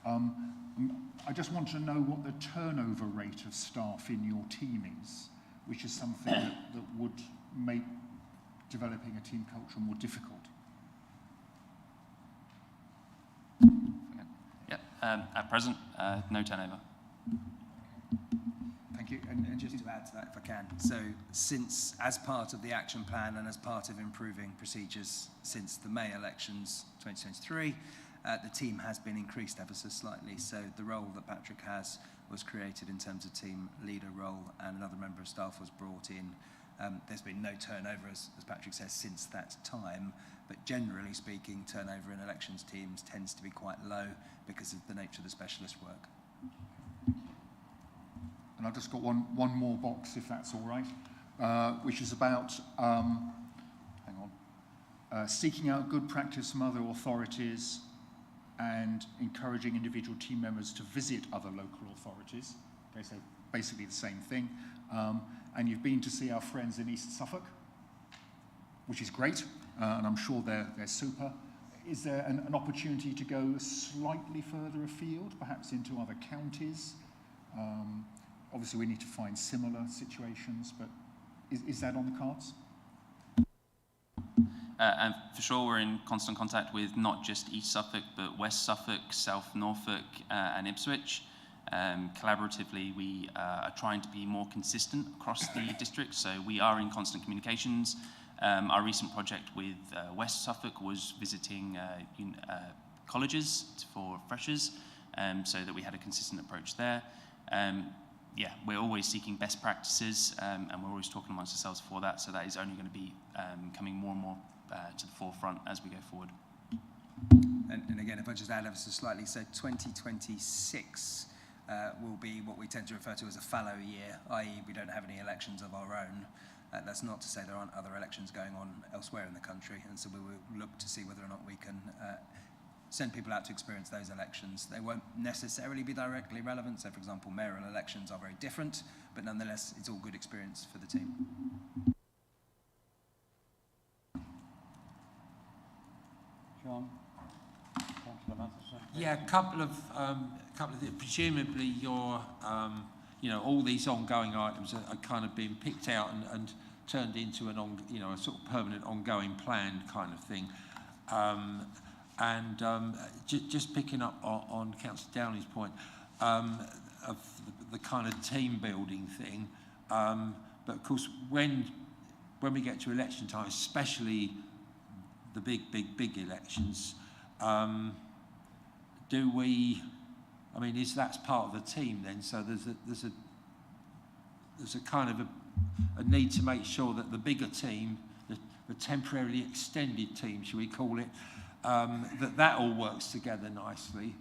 I just want to know what the turnover rate of staff in your team is, which is something that would make developing a team culture more difficult. Yeah, at present, no turnover. Thank you. And just to add to that, if I can, so since, as part of the action plan and as part of improving procedures since the May elections 2023, the team has been increased ever so slightly. So the role that Patrick has was created in terms of team leader role, and another member of staff was brought in. There's been no turnover, as Patrick says, since that time, but generally speaking, turnover in elections teams tends to be quite low because of the nature of the specialist work. And I've just got one more box, if that's all right, which is about, seeking out good practice from other authorities and encouraging individual team members to visit other local authorities. Okay, so basically the same thing. And you've been to see our friends in East Suffolk, which is great, and I'm sure they're super. Is there an opportunity to go slightly further afield, perhaps into other counties? Obviously, we need to find similar situations, but is that on the cards? And for sure, we're in constant contact with not just East Suffolk, but West Suffolk, South Norfolk, and Ipswich. Collaboratively, we are trying to be more consistent across the district, so we are in constant communications. Our recent project with West Suffolk was visiting colleges for freshers, so that we had a consistent approach there. Yeah, we're always seeking best practices, and we're always talking amongst ourselves for that, so that is only going to be coming more and more to the forefront as we go forward. And again, if I just add ever so slightly, so 2026 will be what we tend to refer to as a fallow year, i.e. we don't have any elections of our own. That's not to say there aren't other elections going on elsewhere in the country, and so we will look to see whether or not we can send people out to experience those elections. They won't necessarily be directly relevant, so for example, mayoral elections are very different, but nonetheless, it's all good experience for the team. John? Councillor Matheson? Yeah, a couple of things. Presumably your, all these ongoing items are kind of being picked out and turned into an a sort of permanent ongoing plan kind of thing. Just picking up on Councillor Downey's point of the kind of team building thing, but of course when we get to election time, especially the big elections, is that's part of the team then? So there's a kind of a need to make sure that the bigger team, the temporarily extended team, shall we call it, that all works together nicely.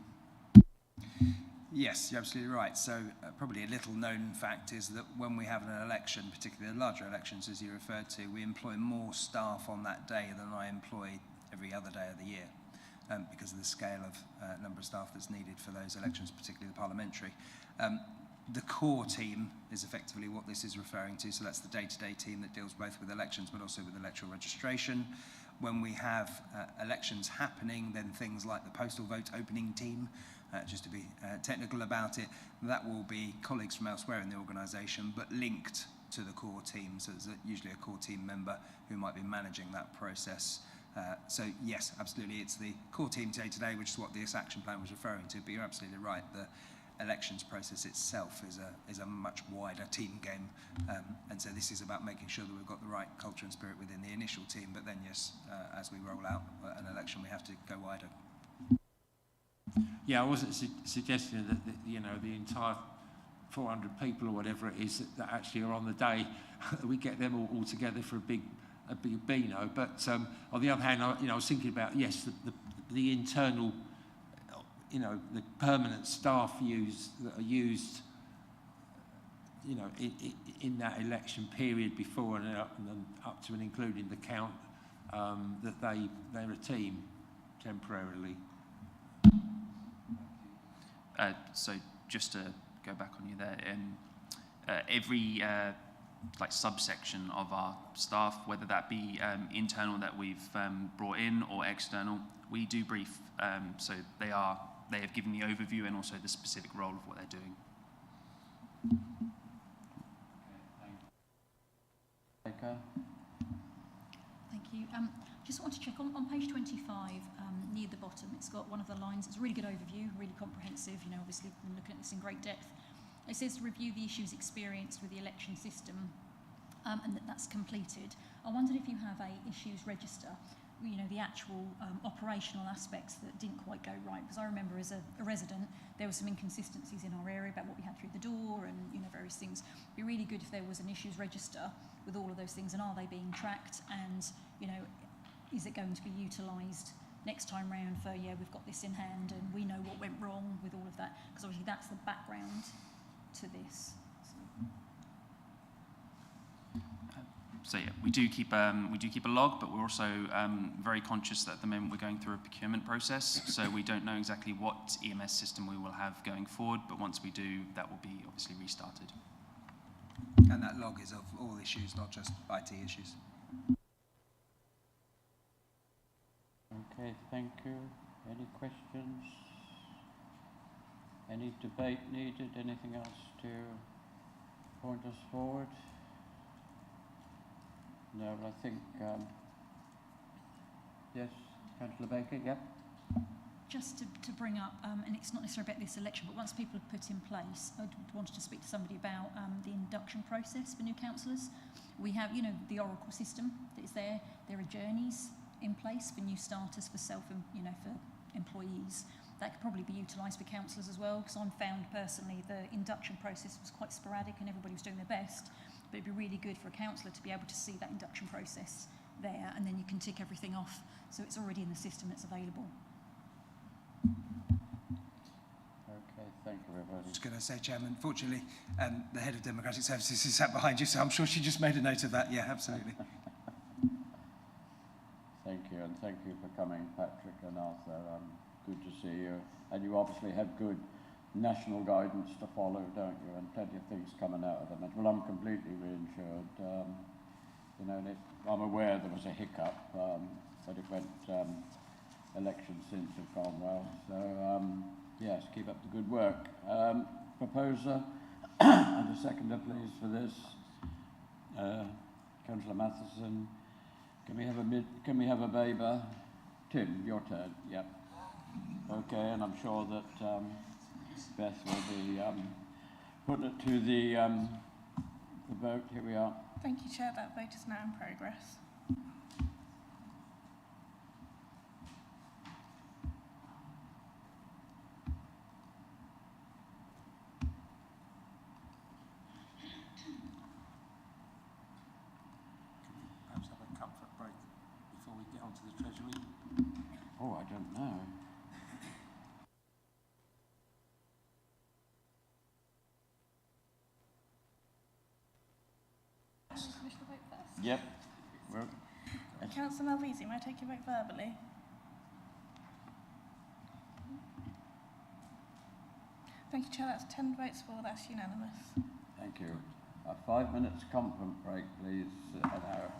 Yes, you're absolutely right. So probably a little known fact is that when we have an election, particularly larger elections as you referred to, we employ more staff on that day than I employ every other day of the year, because of the scale of number of staff that's needed for those elections, particularly the parliamentary. The core team is effectively what this is referring to, so that's the day-to-day team that deals both with elections but also with electoral registration. When we have elections happening, then things like the postal vote opening team, just to be technical about it, that will be colleagues from elsewhere in the organisation, but linked to the core team. So there's usually a core team member who might be managing that process. So yes, absolutely, it's the core team day-to-day, which is what this action plan was referring to, but you're absolutely right. The elections process itself is a much wider team game, and so this is about making sure that we've got the right culture and spirit within the initial team, but then yes, as we roll out an election we have to go wider. Yeah, I wasn't suggesting that the entire 400 people or whatever it is that actually are on the day, we get them all together for a big Beano, but on the other hand, I was thinking about, yes, the internal, the permanent staff that are used, in that election period before and up to and including the count, that they're a team temporarily. So just to go back on you there, every subsection of our staff, whether that be internal that we've brought in or external, we do brief. So they have given the overview and also the specific role of what they're doing. Okay. Thank you. Just want to check on page 25, near the bottom, it's got one of the lines. It's a really good overview, really comprehensive. Obviously, we're looking at this in great depth. It says to review the issues experienced with the election system, and that's completed. I wondered if you have a issues register, the actual operational aspects that didn't quite go right. Because I remember as a resident, there were some inconsistencies in our area about what we had through the door and various things. It'd be really good if there was an issues register with all of those things, and are they being tracked, and is it going to be utilised next time round for, we've got this in hand and we know what went wrong with all of that, because obviously that's the background to this. So yeah, we do keep a log, but we're also very conscious that at the moment we're going through a procurement process, so we don't know exactly what EMS system we will have going forward, but once we do, that will be obviously restarted. And that log is of all issues, not just IT issues. Okay, thank you. Any questions? Any debate needed? Anything else to point us forward? No, I think, yes, Councillor Baker, yep. just to bring up, and it's not necessarily about this election, but once people are put in place, I wanted to speak to somebody about the induction process for new councillors. We have, you know, the Oracle system that is there. There are journeys in place for new starters, for for employees. That could probably be utilised for councillors as well, because I found personally the induction process was quite sporadic and everybody was doing their best. But it'd be really good for a councillor to be able to see that induction process there, and then you can tick everything off. So it's already in the system, it's available. Okay, thank you, everybody. I was going to say, Chairman, fortunately, the head of Democratic Services is sat behind you, so I'm sure she just made a note of that. Yeah, absolutely. Thank you, and thank you for coming, Patrick and Arthur. Good to see you. And you obviously have good national guidance to follow, don't you? And plenty of things coming out of them. Well, I'm completely reinsured. You know, and I'm aware there was a hiccup, but it went, elections since have gone well. So, yes, keep up the good work. Proposer and a seconder, please, for this. Councillor Matheson. Can we have a waiver? Tim, your turn. Yep. Okay, and I'm sure that Beth will be putting it to the vote. Here we are. Thank you, Chair. That vote is now in progress. Perhaps have a comfort break before we get on to the Treasury. Oh, I don't know. Finish the vote first. Yep. Councillor Malvisi, may I take your vote verbally? Thank you, Chair. That's 10 votes for. That's unanimous. Thank you. A 5 minutes comfort break, please. An hour.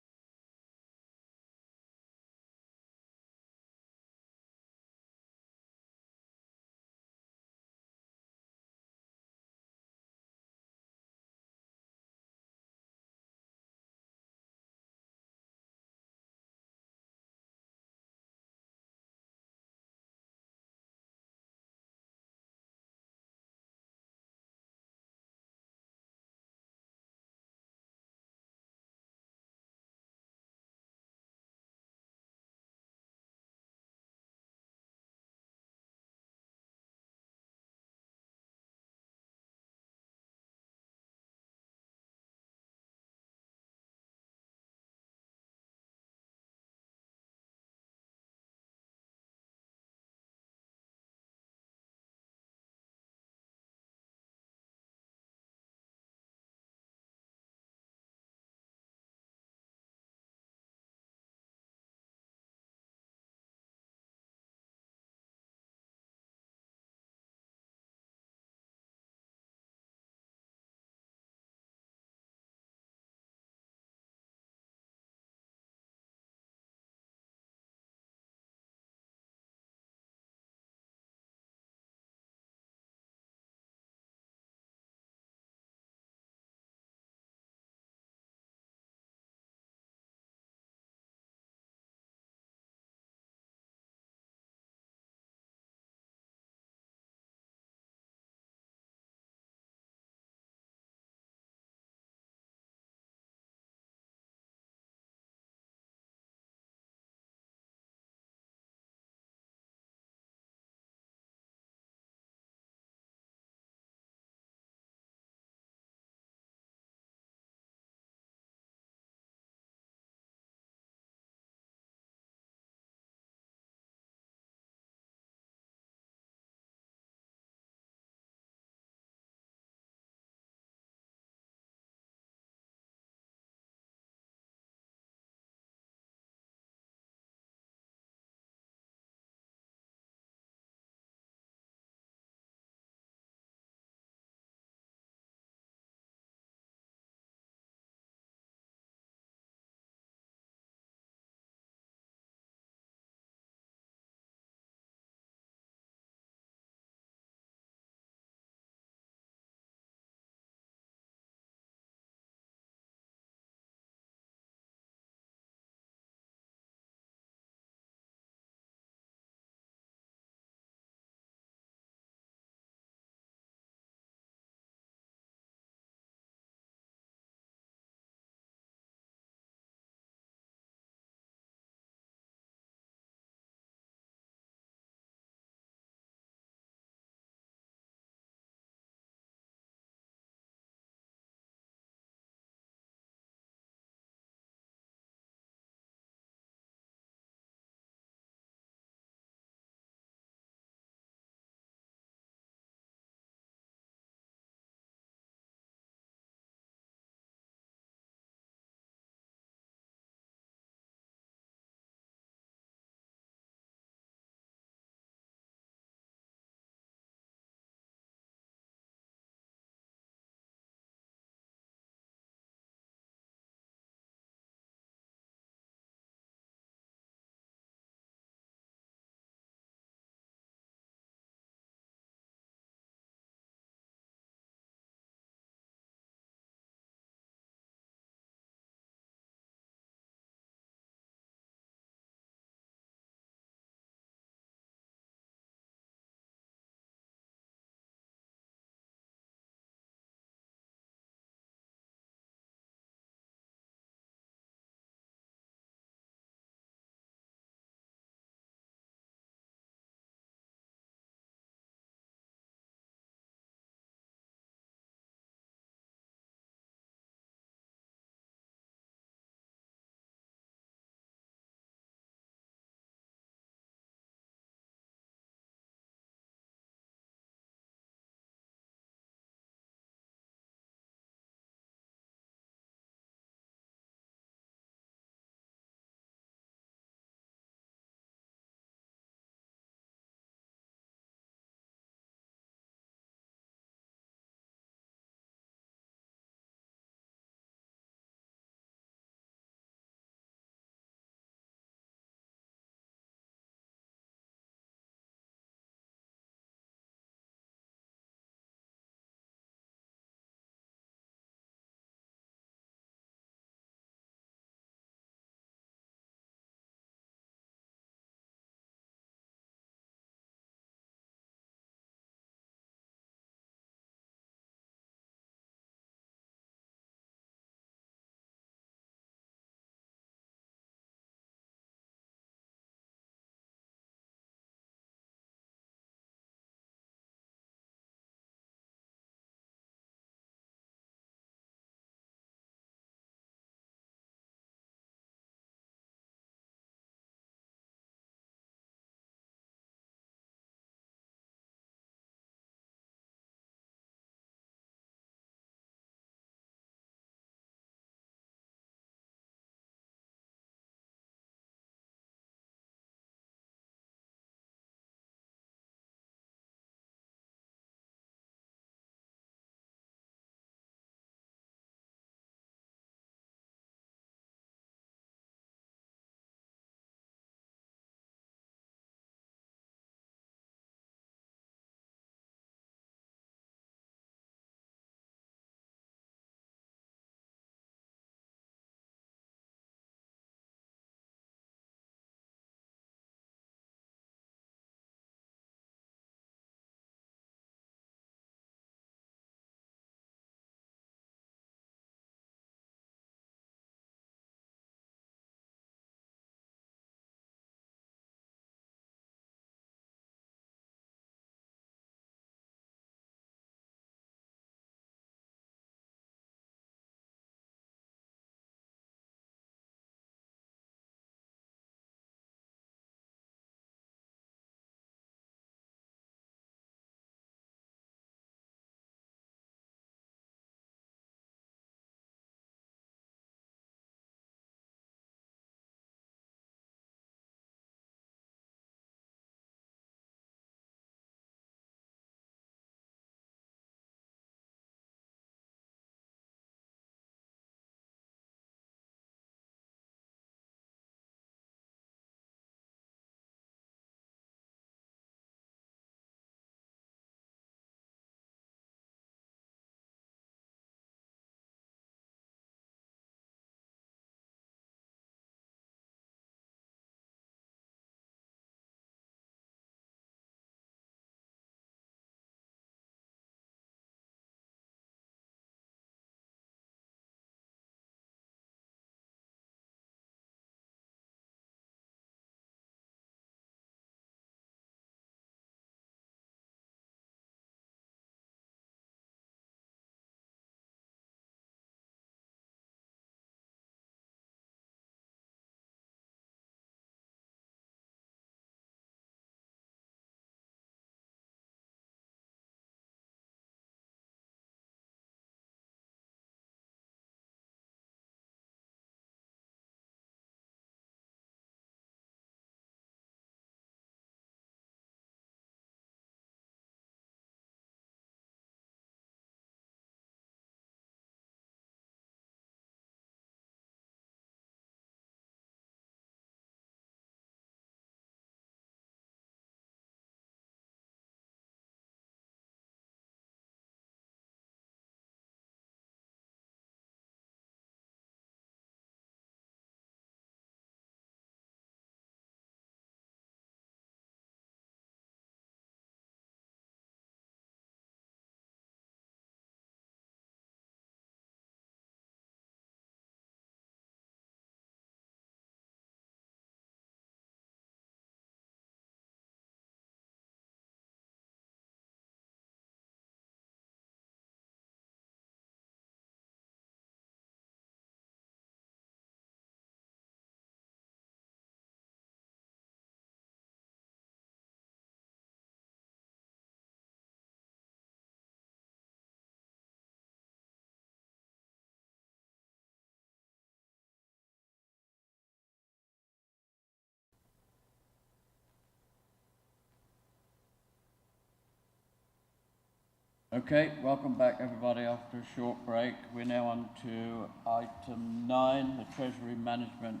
Okay, welcome back everybody after a short break. We're now on to item 9, the Treasury Management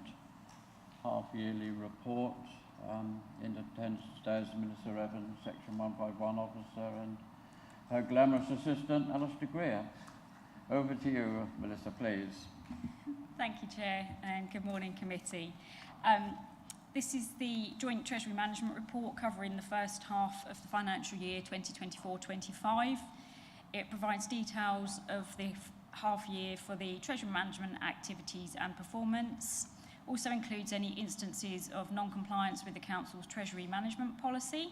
Half-Yearly Report. In attendance today is Minister Evans, Section 151 Officer, and her glamorous assistant, Alistair Greer. Over to you, Melissa, please. Thank you, Chair, and good morning, committee. This is the Joint Treasury Management Report covering the first half of the financial year 2024-25. It provides details of the half year for the Treasury Management activities and performance. Also includes any instances of non-compliance with the Council's Treasury Management policy.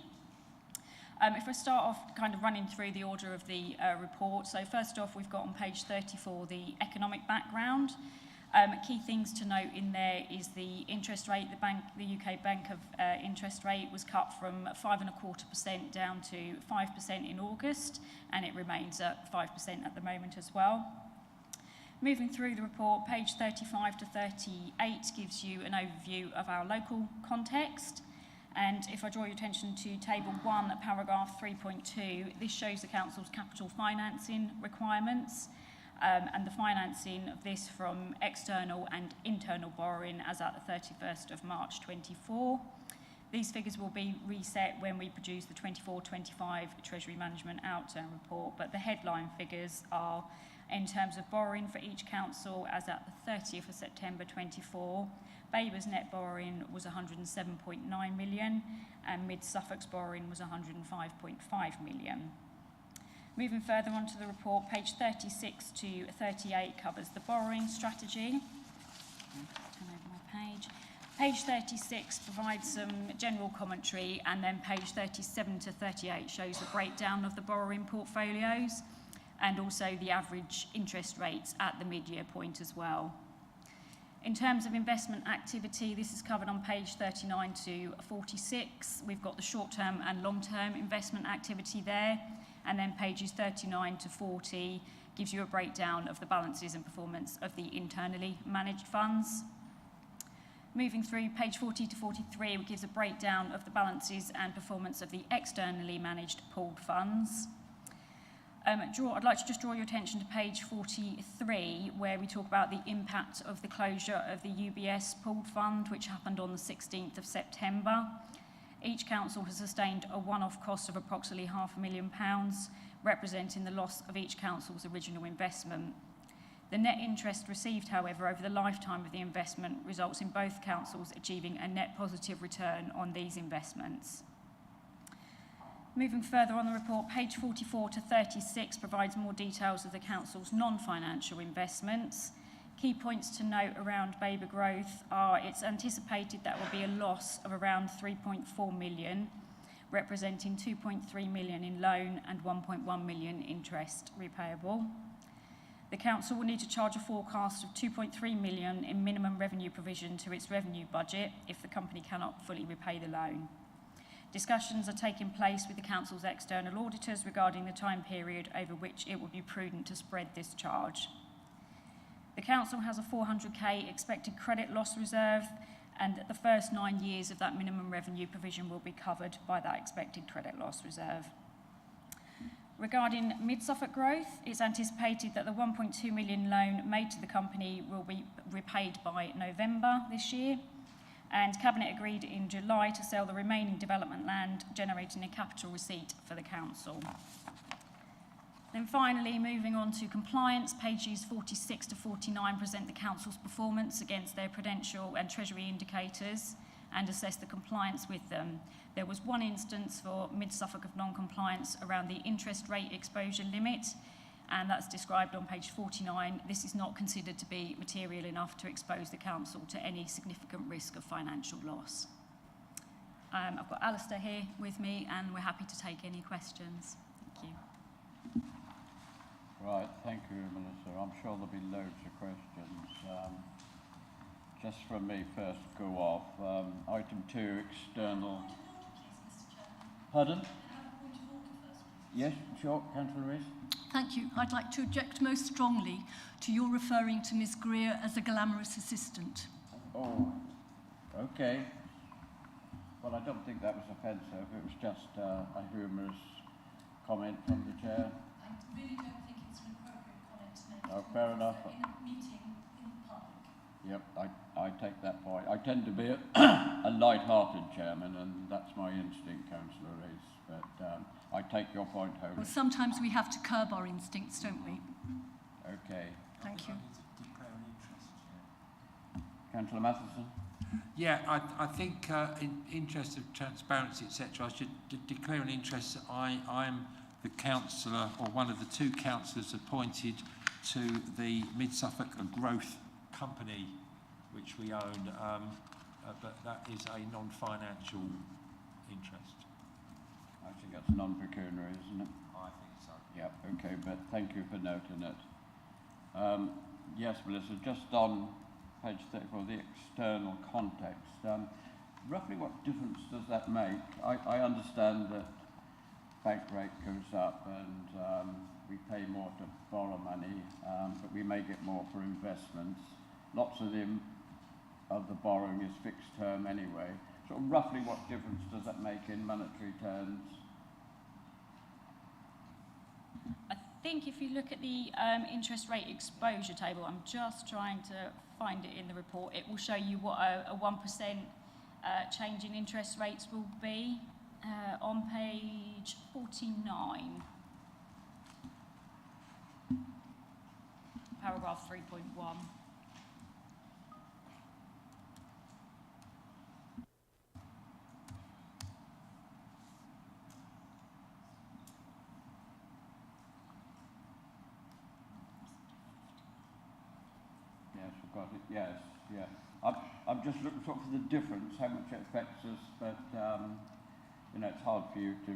If I start off kind of running through the order of the report. So first off, we've got on page 34 the economic background. Key things to note in there is the interest rate. The UK Bank of interest rate was cut from 5.25% down to 5% in August, and it remains at 5% at the moment as well. Moving through the report, page 35 to 38 gives you an overview of our local context. And if I draw your attention to table 1 at paragraph 3.2, this shows the Council's capital financing requirements and the financing of this from external and internal borrowing as at the 31st of March 24. These figures will be reset when we produce the 24-25 Treasury Management Outturn report, but the headline figures are in terms of borrowing for each council as at the 30th of September 24. Baber's net borrowing was 107.9 million and Mid Suffolk's borrowing was 105.5 million. Moving further on to the report, page 36 to 38 covers the borrowing strategy. Turn over my page. Page 36 provides some general commentary, and then page 37 to 38 shows a breakdown of the borrowing portfolios and also the average interest rates at the mid-year point as well. In terms of investment activity, this is covered on page 39 to 46. We've got the short-term and long-term investment activity there, and then pages 39 to 40 gives you a breakdown of the balances and performance of the internally managed funds. Moving through page 40 to 43, it gives a breakdown of the balances and performance of the externally managed pooled funds. I'd like to just draw your attention to page 43, where we talk about the impact of the closure of the UBS pooled fund, which happened on the 16th of September. Each council has sustained a one-off cost of approximately £500,000, representing the loss of each council's original investment. The net interest received, however, over the lifetime of the investment results in both councils achieving a net positive return on these investments. Moving further on the report, page 44 to 36 provides more details of the council's non-financial investments. Key points to note around Baber Growth are it's anticipated that will be a loss of around 3.4 million, representing 2.3 million in loan and 1.1 million interest repayable. The council will need to charge a forecast of 2.3 million in minimum revenue provision to its revenue budget if the company cannot fully repay the loan. Discussions are taking place with the council's external auditors regarding the time period over which it would be prudent to spread this charge. The council has a 400k expected credit loss reserve, and the first 9 years of that minimum revenue provision will be covered by that expected credit loss reserve. Regarding Mid Suffolk Growth, it's anticipated that the 1.2 million loan made to the company will be repaid by November this year, and Cabinet agreed in July to sell the remaining development land, generating a capital receipt for the council. Then finally, moving on to compliance, pages 46 to 49 present the council's performance against their prudential and treasury indicators and assess the compliance with them. There was one instance for Mid Suffolk of non-compliance around the interest rate exposure limit, and that's described on page 49. This is not considered to be material enough to expose the council to any significant risk of financial loss. I've got Alistair here with me, and we're happy to take any questions. Thank you. Right, thank you, Melissa. I'm sure there'll be loads of questions. Just from me first go off. Item 2, external. Pardon? Yes, sure, Councillor Rees. Thank you. I'd like to object most strongly to your referring to Ms Greer as a glamorous assistant. Oh, okay. Well, I don't think that was offensive. It was just a humorous comment from the chair. really don't think it's an appropriate comment to make Oh, fair enough. in a meeting in public. Yep, I take that point. I tend to be a light-hearted chairman, and that's my instinct, Councillor Rees. But I take your point home. Well, sometimes we have to curb our instincts, don't we? Okay. Thank you. Councillor Matheson? Yeah, I think in interest of transparency, etc., I should declare an interest. I'm the councillor, or one of the two councillors appointed to the Mid Suffolk Growth Company, which we own, but that is a non-financial interest. I think that's non-pecuniary, isn't it? I think so. Yep, okay, but thank you for noting it. Yes, Melissa, just on page 34, the external context. Roughly what difference does that make? I understand that bank rate goes up and we pay more to borrow money, but we may get more for investments. Lots of the borrowing is fixed term anyway. So roughly what difference does that make in monetary terms? I think if you look at the interest rate exposure table, I'm just trying to find it in the report, it will show you what a 1% change in interest rates will be on page 49, paragraph 3.1. Yes, we've got it. Yes, yeah. I'm just looking for the difference, how much it affects us, but you know, it's hard for you to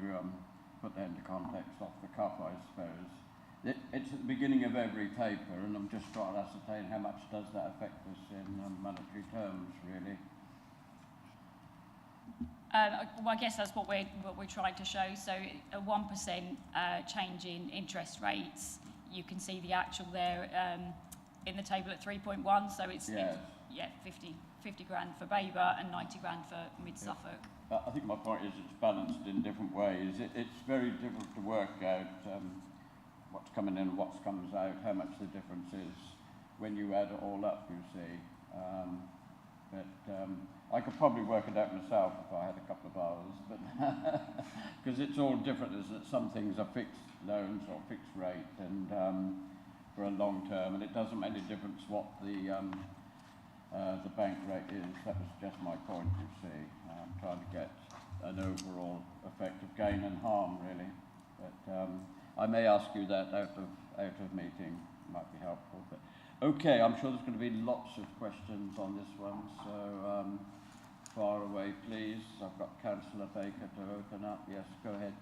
put that into context off the cuff, I suppose. It's at the beginning of every paper, and I'm just trying to ascertain how much does that affect us in monetary terms, really. Well, I guess that's what we're trying to show. So a 1% change in interest rates, you can see the actual there in the table at 3.1. So it's yes. 50 grand for Baber and 90 grand for Mid Suffolk. I think my point is it's balanced in different ways. It's very difficult to work out what's coming in and what comes out, how much the difference is when you add it all up, you see. I could probably work it out myself if I had a couple of hours, but because it's all different, isn't it? Some things are fixed loans or fixed rate and for a long term, and it doesn't make any difference what the bank rate is. That was just my point, you see. I'm trying to get an overall effect of gain and harm, really. But I may ask you that out of meeting. Might be helpful. But okay, I'm sure there's going to be lots of questions on this one. So far away, please. I've got Councillor Baker to open up. Yes, go ahead.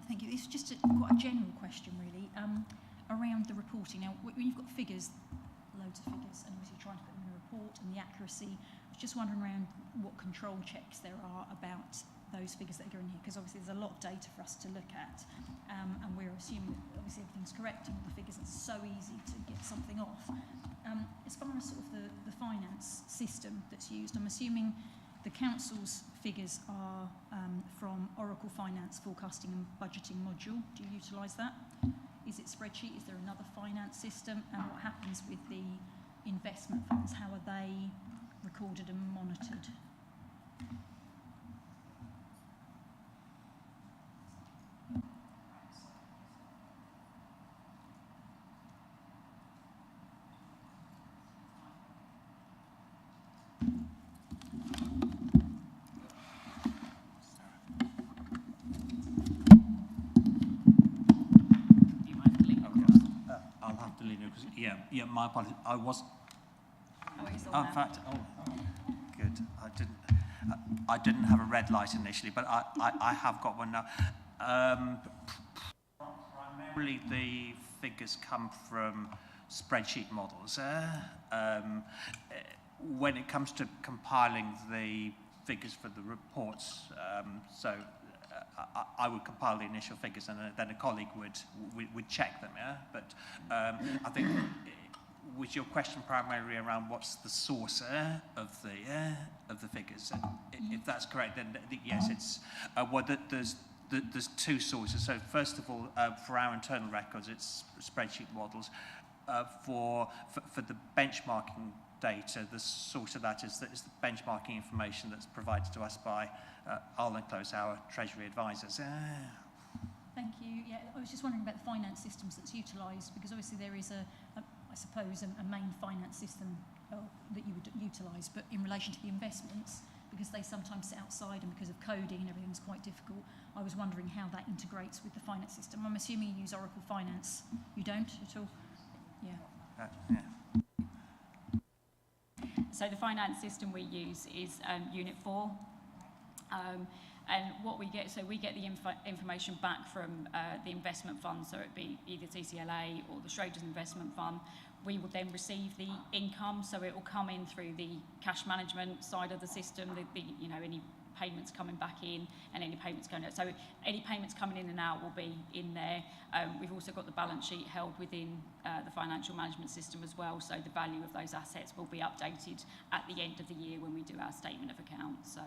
Thank you. This is just quite a general question, really, around the reporting. Now, when you've got figures, loads of figures, and obviously trying to put them in a report and the accuracy, I was just wondering around what control checks there are about those figures that are in here, because obviously there's a lot of data for us to look at, and we're assuming that obviously everything's correct and all the figures, it's so easy to get something off. As far as sort of the finance system that's used, I'm assuming the council's figures are from Oracle Finance Forecasting and Budgeting module. Do you utilise that? Is it spreadsheet? Is there another finance system? And what happens with the investment funds? How are they recorded and monitored? Yeah, my apologies. I was. Oh, it's In fact, good. I didn't have a red light initially, but I have got one now. Primarily, the figures come from spreadsheet models. When it comes to compiling the figures for the reports, I would compile the initial figures, and then a colleague would check them. Yeah, but I think was your question primarily around what's the source of the figures? If that's correct, then yes, it's there's there's two sources. So first of all, for our internal records, it's spreadsheet models. For the benchmarking data, the source of that is the benchmarking information that's provided to us by Arlen Close, our Treasury advisors. Thank you. Yeah, I was just wondering about the finance systems that's utilised, because obviously there is I suppose, a main finance system that you would utilise, but in relation to the investments, because they sometimes sit outside and because of coding and everything's quite difficult, I was wondering how that integrates with the finance system. I'm assuming you use Oracle Finance. You don't at all? Yeah. So the finance system we use is Unit 4. And what we get, so we get the information back from the investment fund, so it'd be either TCLA or the Schroders Investment Fund. We will then receive the income, so it will come in through the cash management side of the system, you know, any payments coming back in and any payments going out. So any payments coming in and out will be in there. We've also got the balance sheet held within the financial management system as well, so the value of those assets will be updated at the end of the year when we do our statement of accounts. So.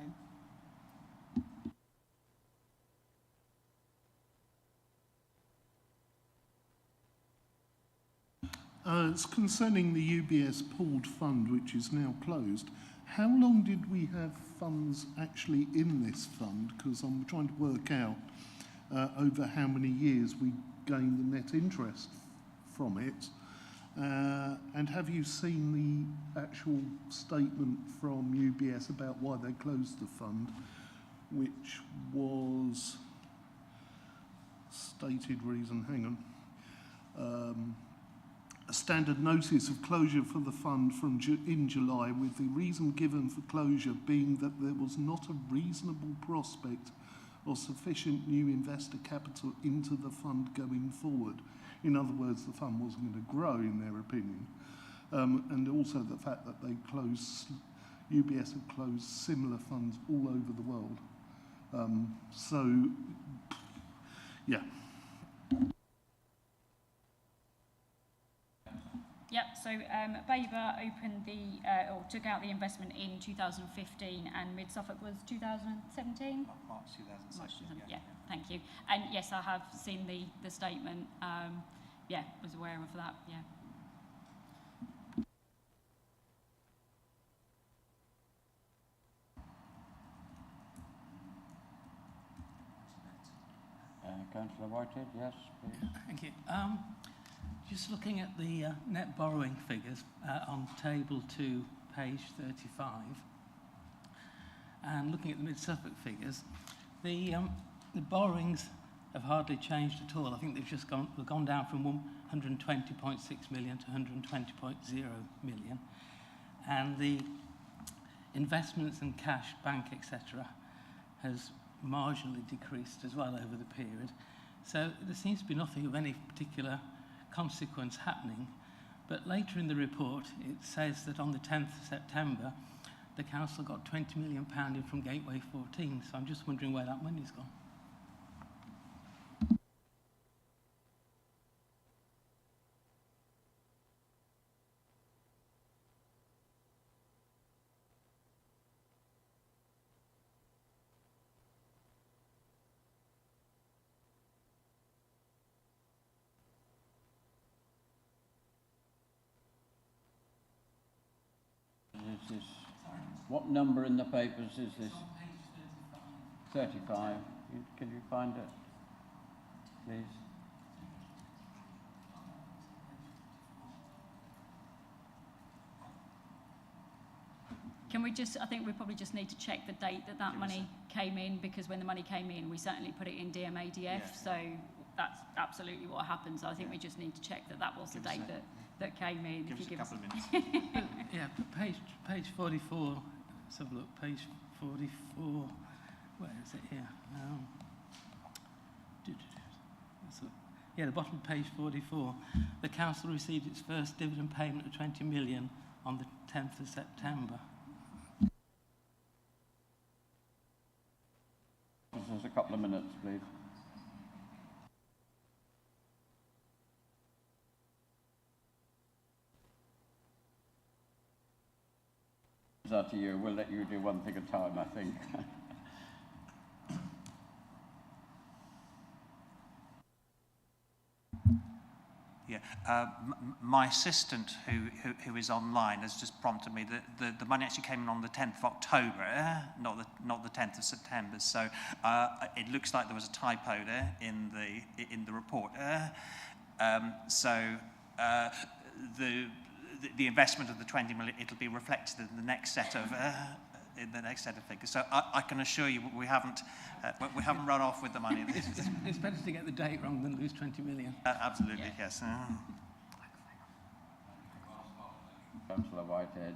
It's concerning the UBS pooled fund, which is now closed. How long did we have funds actually in this fund? Because I'm trying to work out over how many years we gained the net interest from it. And have you seen the actual statement from UBS about why they closed the fund, which was stated reason, hang on. A standard notice of closure for the fund in July, with the reason given for closure being that there was not a reasonable prospect or sufficient new investor capital into the fund going forward. In other words, the fund wasn't going to grow, in their opinion. And also the fact that UBS had closed similar funds all over the world. Yeah. Yep, so Baber opened or took out the investment in 2015 and Mid-Suffolk was 2017? March 2017, yeah, thank you. And yes, I have seen the statement. Yeah, was aware of that, yeah. Councillor Whitehead, yes, please. Thank you. Just looking at the net borrowing figures on table 2, page 35, and looking at the Mid-Suffolk figures, the borrowings have hardly changed at all. I think they've just gone down from 120.6 million to 120.0 million, and the investments and cash, bank, etc., has marginally decreased as well over the period. So there seems to be nothing of any particular consequence happening, but later in the report it says that on the 10th of September the council got £20 million in from Gateway 14, so I'm just wondering where that money's gone. What number in the papers is this? 35. Can you find it, please? Can we just, I think we probably just need to check the date that money came in, because when the money came in, we certainly put it in DMADF, so that's absolutely what happened. So I think we just need to check that was the date that came in. Give us a couple of minutes. Yeah, page 44, let's have a look, page 44, where is it here? Yeah, the bottom of page 44. The council received its first dividend payment of 20 million on the 10th of September. Just a couple of minutes, please. It's up to you. We'll let you do one thing at a time, I think. My assistant, who is online, has just prompted me that the money actually came in on the 10th of October, not the 10th of September. So it looks like there was a typo there in the report. The investment of the 20 million, it'll be reflected in the next set of figures. So I can assure you we haven't run off with the money. It's better to get the date wrong than lose 20 million. Absolutely, yes. Councillor Whitehead.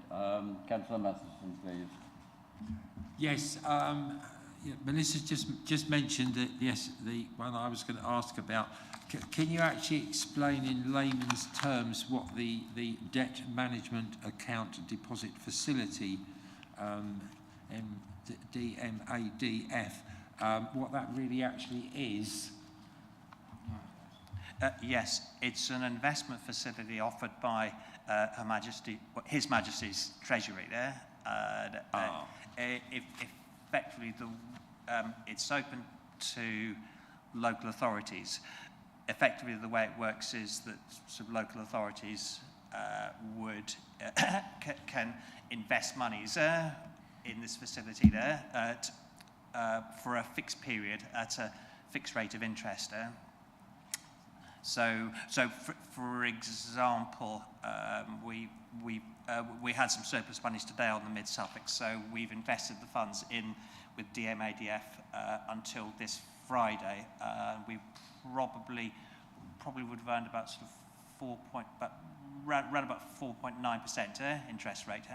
Councillor Matheson, please. Yes, Melissa's just mentioned that, yes, the one I was going to ask about. Can you actually explain in layman's terms what the debt management account deposit facility, DMADF, what that really actually is? Yes, it's an investment facility offered by Her Majesty, His Majesty's Treasury there. Effectively, it's open to local authorities. Effectively, the way it works is that sort of local authorities can invest monies in this facility there for a fixed period at a fixed rate of interest. So for example, we had some surplus monies today on the Mid-Suffolk, so we've invested the funds in with DMADF until this Friday. We probably would have earned about sort of around about 4.9% interest rate.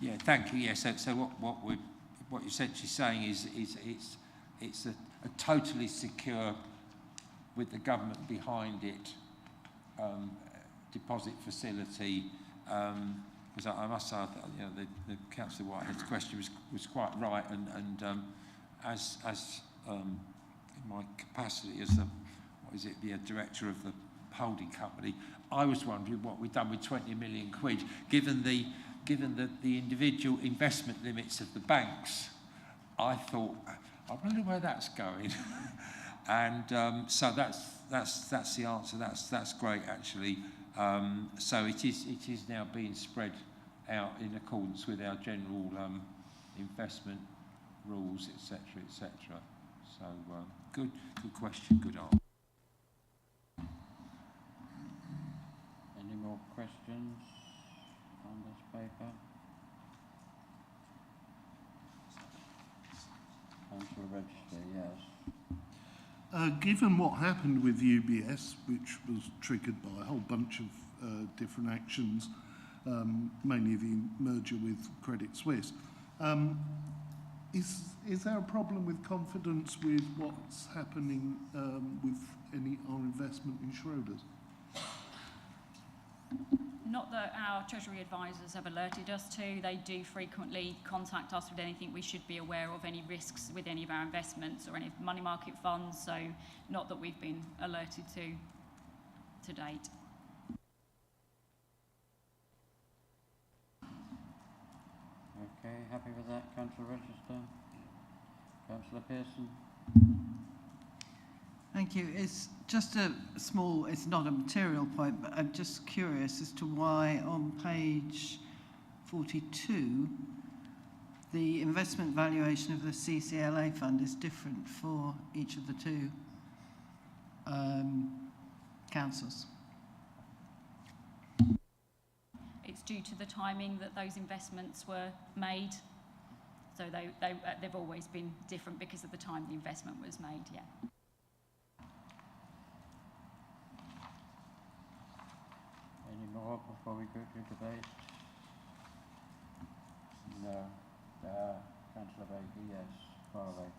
Yeah, thank you. Yeah, so what you're essentially saying is it's a totally secure, with the government behind it, deposit facility. Because I must say, the Councillor Whitehead's question was quite right, and as in my capacity as the director of the holding company, I was wondering what we'd done with 20 million quid, given the individual investment limits of the banks. I thought, I wonder where that's going. And so that's the answer. That's great, actually. So it is now being spread out in accordance with our general investment rules, etc., etc. So good question, good answer. Any more questions on this paper? Councillor Register, yes. Given what happened with UBS, which was triggered by a whole bunch of different actions, mainly the merger with Credit Suisse, is there a problem with confidence with what's happening with our investment in Schroders? Not that our Treasury advisors have alerted us to. They do frequently contact us with anything we should be aware of, any risks with any of our investments or any money market funds, so not that we've been alerted to date. Okay, happy with that, Councillor Register? Councillor Pearson? Thank you. It's just a small, it's not a material point, but I'm just curious as to why on page 42, the investment valuation of the CCLA fund is different for each of the two councils. It's due to the timing that those investments were made. So they've always been different because of the time the investment was made, yeah. Any more before we go to debate? No. Councillor Baker, yes. Far away.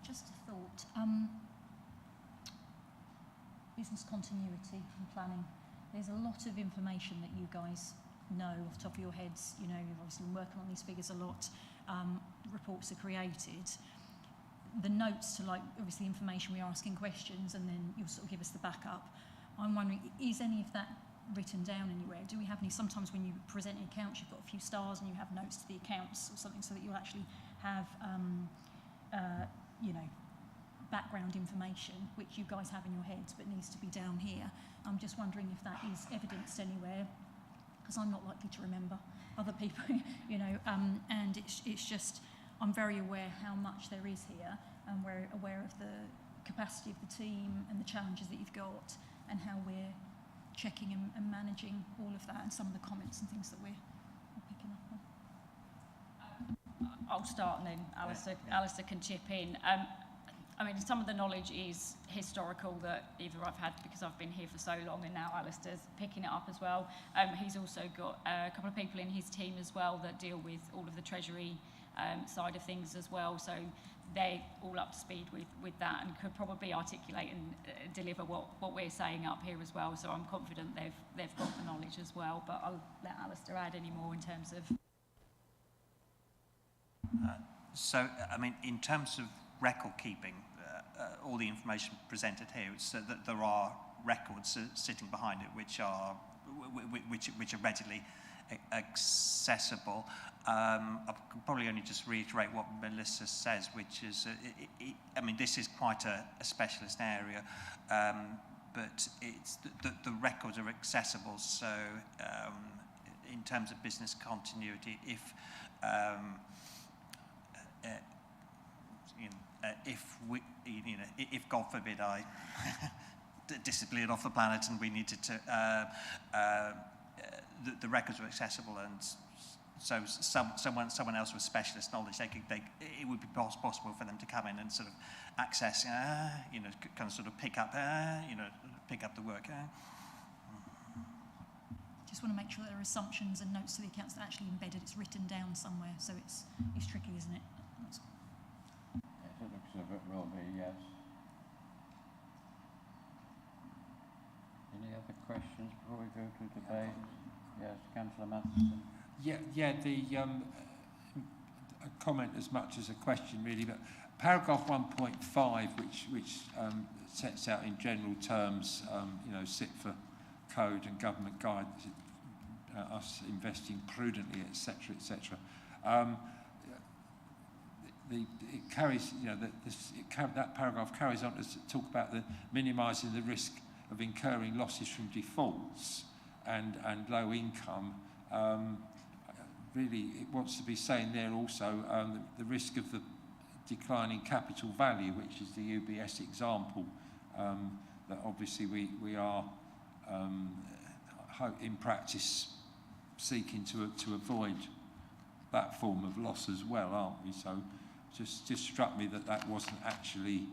Just a thought. Business continuity and planning. There's a lot of information that you guys know off the top of your heads. You know, you've obviously been working on these figures a lot. Reports are created. The notes to, like, obviously information, we're asking questions and then you'll sort of give us the backup. I'm wondering, is any of that written down anywhere? Do we have any, sometimes when you present the accounts, you've got a few stars and you have notes to the accounts or something, so that you'll actually have, you know, background information, which you guys have in your heads, but needs to be down here. I'm just wondering if that is evidenced anywhere, because I'm not likely to remember other people, you know, and it's just, I'm very aware how much there is here, and we're aware of the capacity of the team and the challenges that you've got, and how we're checking and managing all of that, and some of the comments and things that we're picking up on. I'll start and then Alistair can chip in. I mean, some of the knowledge is historical that either I've had because I've been here for so long, and now Alistair's picking it up as well. He's also got a couple of people in his team as well that deal with all of the Treasury side of things as well. So they're all up to speed with that, and could probably articulate and deliver what we're saying up here as well. So I'm confident they've got the knowledge as well. But I'll let Alistair add any more in terms of. So, I mean, in terms of record keeping, all the information presented here is that there are records sitting behind it which are readily accessible. I can probably only just reiterate what Melissa says, which is, I mean, this is quite a specialist area, but it's the records are accessible. So, in terms of business continuity, if if God forbid I disappeared off the planet and we needed to, the records were accessible, and so someone else with specialist knowledge, it would be possible for them to come in and sort of access, kind of sort of pick up the work. Just want to make sure there are assumptions and notes to the accounts that are actually embedded. It's written down somewhere, so it's tricky, isn't it? It looks as if it will be, yes. Any other questions before we go to debate? Yes, Councillor Matheson. A comment as much as a question, really, but paragraph 1.5, which sets out in general terms, sit for code and government guidance, us investing prudently, etc., etc. It carries, that paragraph carries on to talk about the minimising the risk of incurring losses from defaults and low income. Really, it wants to be saying there also the risk of the declining capital value, which is the UBS example, that obviously we are in practice seeking to avoid that form of loss as well, aren't we? So just struck me that wasn't actually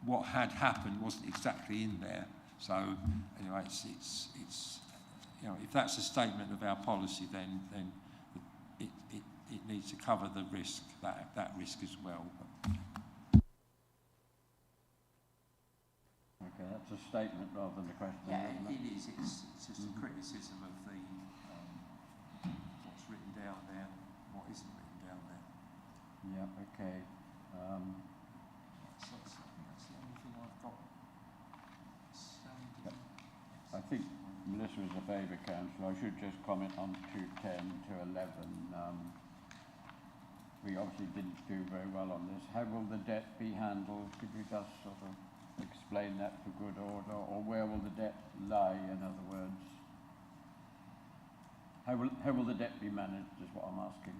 what had happened, wasn't exactly in there. So anyway, it's if that's a statement of our policy, then it needs to cover the risk, that risk as well. Okay, that's a statement rather than a question. Yeah, it is. It's just a criticism of the what's written down there, what isn't written down there. Yeah, okay. That's the only thing I've got. I think Melissa is a favour, Councillor. I should just comment on 210 to 11. We obviously didn't do very well on this. How will the debt be handled? Could you just sort of explain that for good order, or where will the debt lie, in other words? How will the debt be managed is what I'm asking.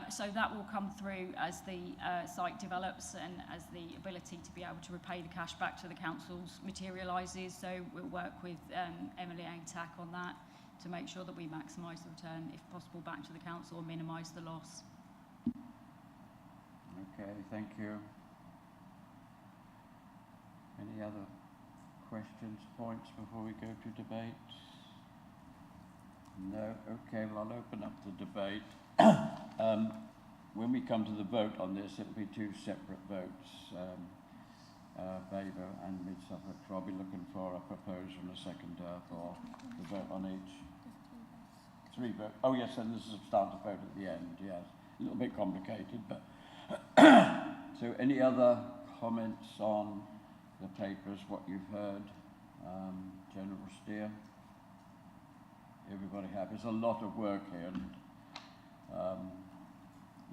So that will come through as the site develops and as the ability to be able to repay the cash back to the councils materialises. So we'll work with Emily and TAC on that to make sure that we maximise the return, if possible, back to the council or minimise the loss. Okay, thank you. Any other questions, points before we go to debate? No? Okay, well, I'll open up the debate. When we come to the vote on this, it will be two separate votes, favour and mid-Suffolk. So I'll be looking for a proposer and a seconder for the vote on each. Three votes. Oh yes, and this is a starter vote at the end, yes. A little bit complicated, but... So any other comments on the papers, what you've heard? General Steer? Everybody happy? There's a lot of work here,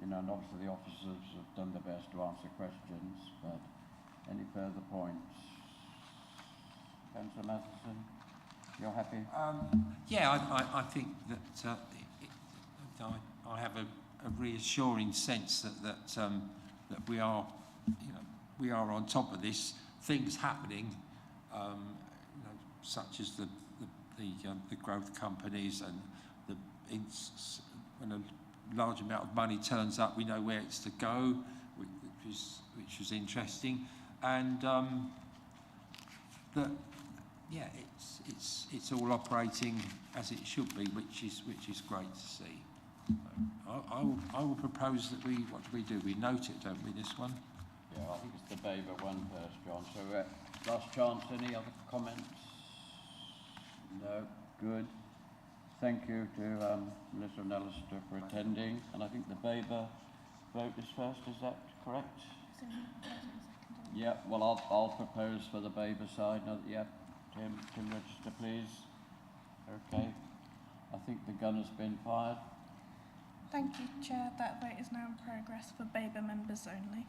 and you know, and obviously the officers have done their best to answer questions, but any further points? Councillor Matheson, you're happy? Yeah, I think that I have a reassuring sense that we are, you know, we are on top of this. Things happening, you know, such as the growth companies and when a large amount of money turns up, we know where it's to go, which is interesting, and that yeah, it's all operating as it should be, which is great to see. I will propose that what do we do? We note it, don't we? This one. Yeah, I think it's the Baber one first, John. So last chance. Any other comments? No. Good. Thank you to Melissa and Alistair for attending. And I think the Baber vote is first. Is that correct? Yeah. Well, I'll propose for the Baber side. No, yeah. Tim, register, please. Okay. I think the gun has been fired. Thank you, Chair. That vote is now in progress for Baber members only.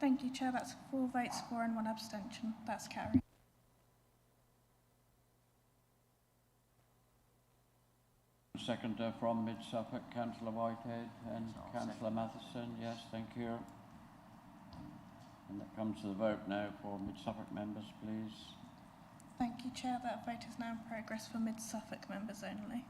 Thank you, Chair. That's 4 votes for and 1 abstention. That's carried. Seconder from Mid Suffolk, Councillor Whitehead and Councillor Matheson. Yes, thank you. And that comes to the vote now for Mid Suffolk members, please. Thank you, Chair. That vote is now in progress for Mid Suffolk members only.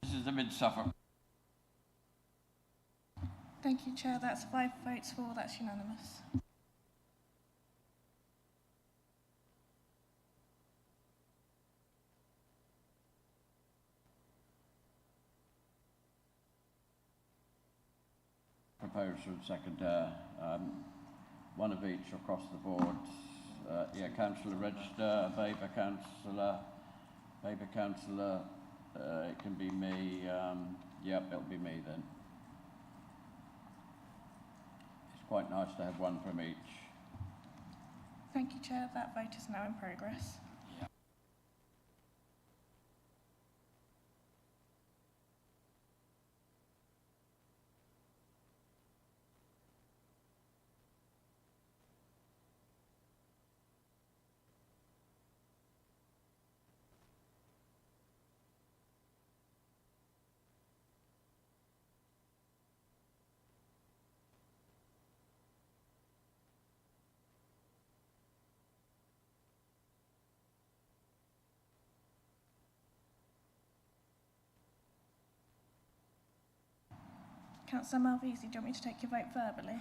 This is the Mid Suffolk. Thank you, Chair. That's 5 votes for. That's unanimous. Proposed and seconder, one of each across the board. Yeah, Councillor Register, Baber Councillor, it can be me. Yep, it'll be me then. It's quite nice to have one from each. Thank you, Chair. That vote is now in progress. Councillor Malvisi, do you want me to take your vote verbally?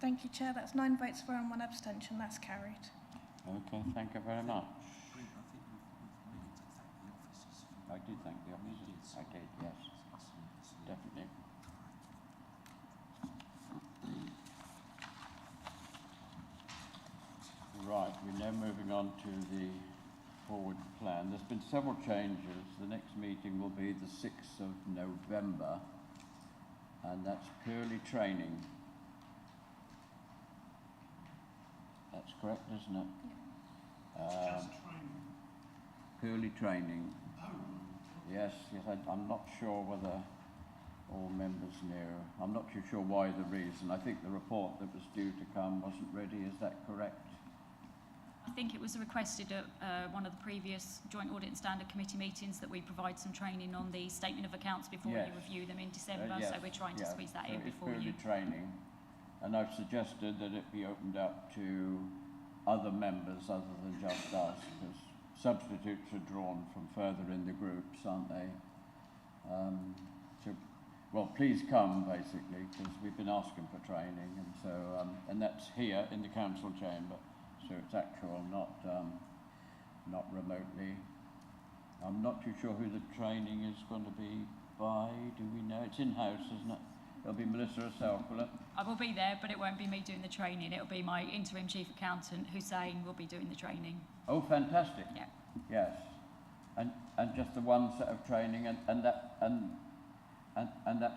Thank you, Chair. That's 9 votes for and 1 abstention. That's carried. Okay, thank you very much. I did thank the officers. I did, yes. Definitely. Right, we're now moving on to the forward plan. There's been several changes. The next meeting will be the 6th of November, and that's purely training. That's correct, isn't it? Yeah. Purely training. Yes, I'm not sure whether all members knew. I'm not too sure why the reason. I think the report that was due to come wasn't ready. Is that correct? I think it was requested at one of the previous Joint Audit and Standard Committee meetings that we provide some training on the statement of accounts before Yes. you review them in December, Yes. so we're trying to squeeze that in before it's you. purely training, and I've suggested that it be opened up to other members other than just us, because substitutes are drawn from further in the groups, aren't they? Well, please come, basically, because we've been asking for training, and so and that's here in the council chamber. So it's actual, not remotely. I'm not too sure who the training is going to be by. Do we know? It's in-house, isn't it? It'll be Melissa herself, will it? I will be there, but it won't be me doing the training. It'll be my interim chief accountant, Hussein, will be doing the training. Oh, fantastic. Yeah. Yes. And just the one set of training, and that's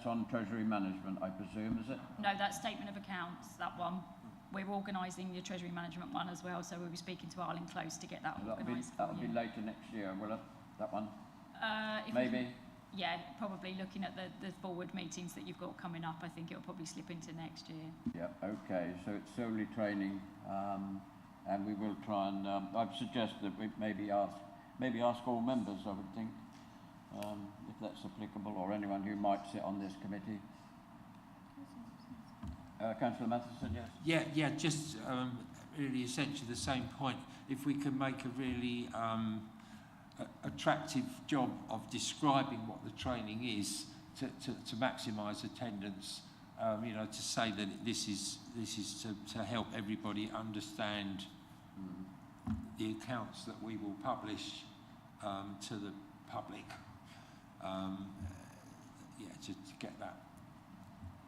on Treasury management, I presume, is it? No, that statement of accounts, that one. We're organising the Treasury management one as well, so we'll be speaking to Arlen Close to get that organised. That'll be later next year, will it? That one? Maybe. Yeah, probably looking at the forward meetings that you've got coming up, I think it'll probably slip into next year. Yeah, okay, so it's solely training, and we will try and, I'd suggest that we maybe ask all members, I would think, if that's applicable, or anyone who might sit on this committee. Councillor Matheson, yes? Yeah, just really essentially the same point. If we can make a really attractive job of describing what the training is to maximise attendance, to say that this is to help everybody understand the accounts that we will publish to the public. To get that.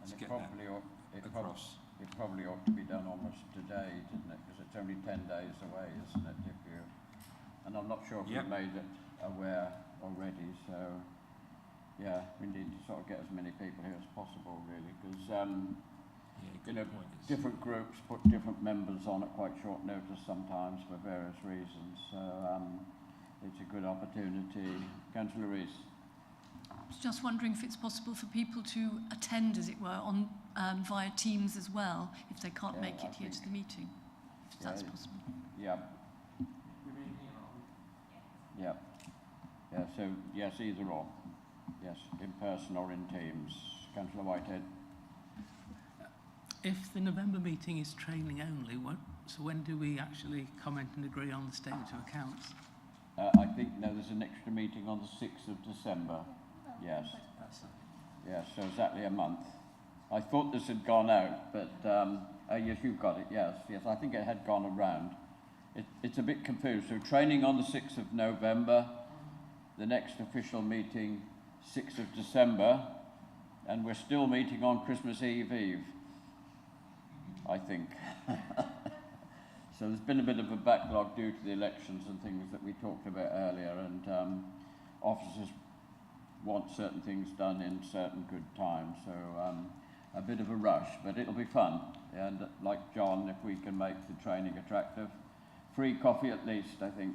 And to get probably that. Across. It probably ought to be done almost today, didn't it? Because it's only 10 days away, isn't it? And I'm not sure if we've made it aware already. So, yeah, we need to sort of get as many people here as possible, really, because different groups put different members on at quite short notice sometimes for various reasons. So it's a good opportunity. Councillor Rees. I was just wondering if it's possible for people to attend, as it were, on via Teams as well, if they can't make it here to the meeting, if that's possible. Yeah. Yeah. Yeah, so yes, either or. Yes, in person or in Teams. Councillor Whitehead. If the November meeting is training only, so when do we actually comment and agree on the statement of accounts? I think, no, there's an extra meeting on the 6th of December. Yes. Yes, so exactly a month. I thought this had gone out, but yes, you've got it, yes. Yes, I think it had gone around. It's a bit confused. So training on the 6th of November, the next official meeting 6th of December, and we're still meeting on Christmas Eve, I think. So there's been a bit of a backlog due to the elections and things that we talked about earlier, and officers want certain things done in certain good times, so a bit of a rush, but it'll be fun. And like John, if we can make the training attractive, free coffee at least, I think.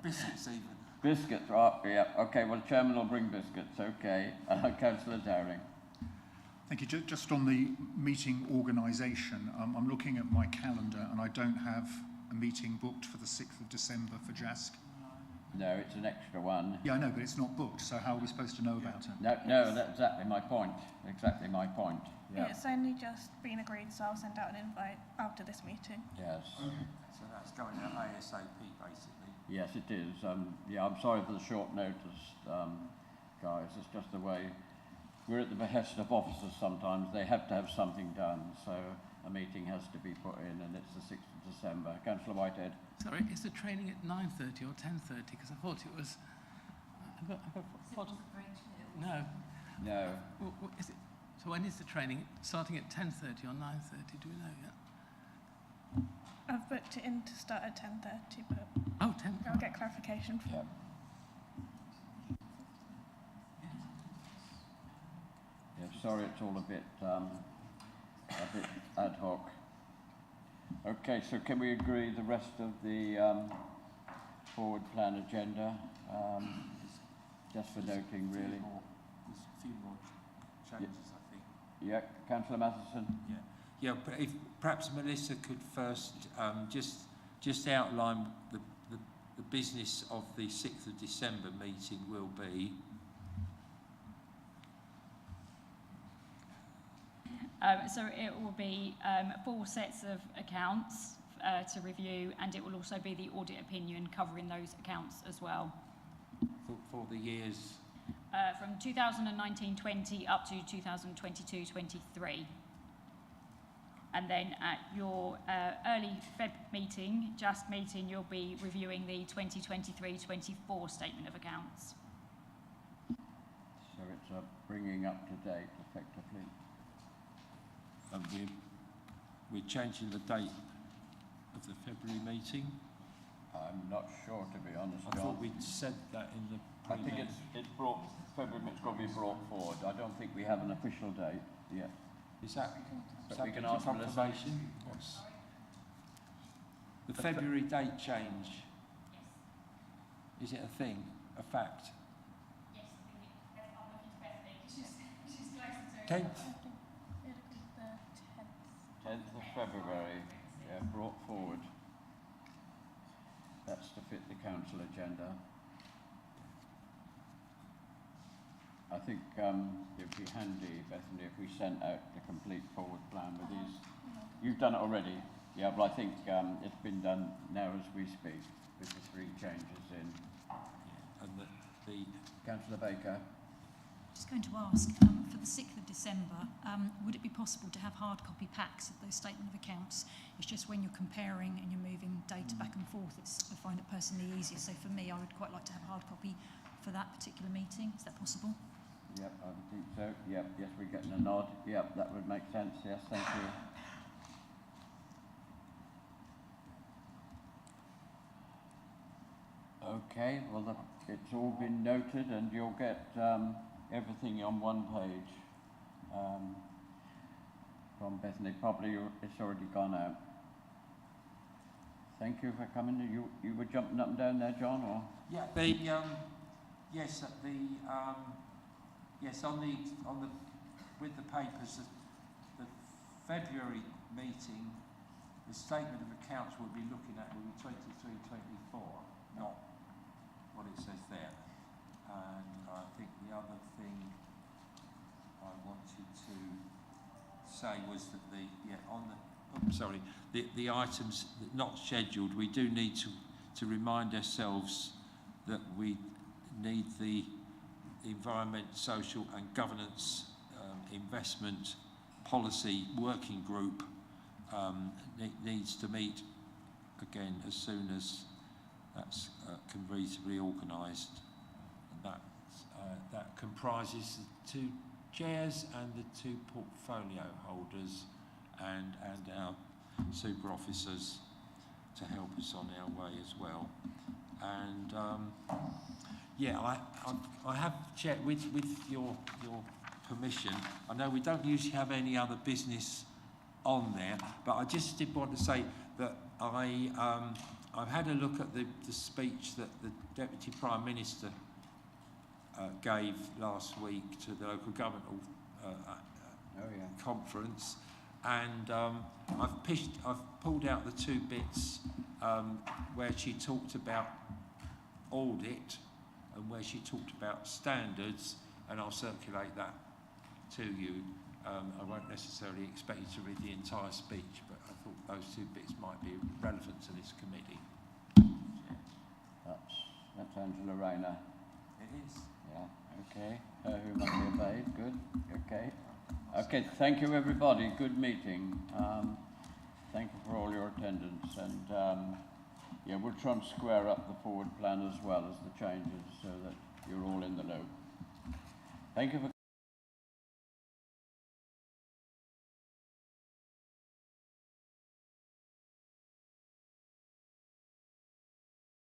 Biscuits even. Biscuits, right, yeah, okay, well, the chairman will bring biscuits, okay. Councillor Dowling. Thank you. Just on the meeting organisation, I'm looking at my calendar and I don't have a meeting booked for the 6th of December for JASC. No, it's an extra one. Yeah, I know, but it's not booked, so how are we supposed to know about it? No, that's exactly my point. Exactly my point. Yeah. It's only just been agreed, so I'll send out an invite after this meeting. Yes. So that's going out ASAP, basically. Yes, it is. Yeah, I'm sorry for the short notice, guys. It's just the way we're at the behest of officers sometimes. They have to have something done, so a meeting has to be put in, and it's the 6th of December. Councillor Whitehead. Sorry, is the training at 9:30 or 10:30? Because I thought it was... No. No. Is it, so when is the training? Starting at 10:30 or 9:30? Do we know yet? I've booked it in to start at 10:30, but Oh, 10. I'll get clarification from Yeah. Yeah, sorry, it's all a bit ad hoc. Okay, so can we agree the rest of the forward plan agenda? Just for noting, really. There's a few more changes, I think. Yeah, Councillor Matheson. Yeah, but if perhaps Melissa could first just outline the business of the 6th of December meeting will be. So it will be 4 sets of accounts to review, and it will also be the audit opinion covering those accounts as well. For the years? From 2019-20 up to 2022-23. And then at your early Feb meeting, you'll be reviewing the 2023-24 statement of accounts. So it's a bringing up to date, effectively. And we're changing the date of the February meeting. I'm not sure, to be honest. I thought we'd said that in the... I think it's brought, February it's got to be brought forward. I don't think we have an official date yet. Is that we can ask confirmation? What's the February date change? Is it a thing, a fact? Yes, I'm looking to she's closer to 10th? 10th of February, yeah, brought forward. That's to fit the council agenda. I think it'd be handy, Bethany, if we sent out the complete forward plan with these. You've done it already, yeah, but I think it's been done now as we speak, with the 3 changes in. And the Councillor Baker. Just going to ask, for the 6th of December, would it be possible to have hard copy packs of those statement of accounts? It's just when you're comparing and you're moving data back and forth, I find it personally easier. So for me, I would quite like to have a hard copy for that particular meeting. Is that possible? Yep, I would think so. Yep, yes, we're getting a nod. Yep, that would make sense. Yes, thank you. Okay, well, it's all been noted, and you'll get everything on one page from Bethany. Probably it's already gone out. Thank you for coming. You were jumping up and down there, John, or? Yeah, yes, on the with the papers, the February meeting, the statement of accounts we'll be looking at will be 23-24, not what it says there. And I think the other thing I wanted to say was that the items not scheduled, we do need to remind ourselves that we need the Environment, Social and Governance Investment Policy Working Group needs to meet again as soon as that's can reasonably organised. And that comprises the 2 chairs and the 2 portfolio holders and our super officers to help us on our way as well. And yeah, I have checked with your permission. I know we don't usually have any other business on there, but I just did want to say that I've had a look at the speech that the Deputy Prime Minister gave last week to the local government conference, and I've pulled out the 2 bits where she talked about audit and where she talked about standards, and I'll circulate that to you. I won't necessarily expect you to read the entire speech, but I thought those 2 bits might be relevant to this committee. That's Angela Rayner. It is. Yeah, okay. Who must be obeyed. Okay, good. Okay. Okay, thank you everybody. Good meeting. Thank you for all your attendance, and yeah, we'll try and square up the forward plan as well as the changes so that you're all in the loop. Thank you for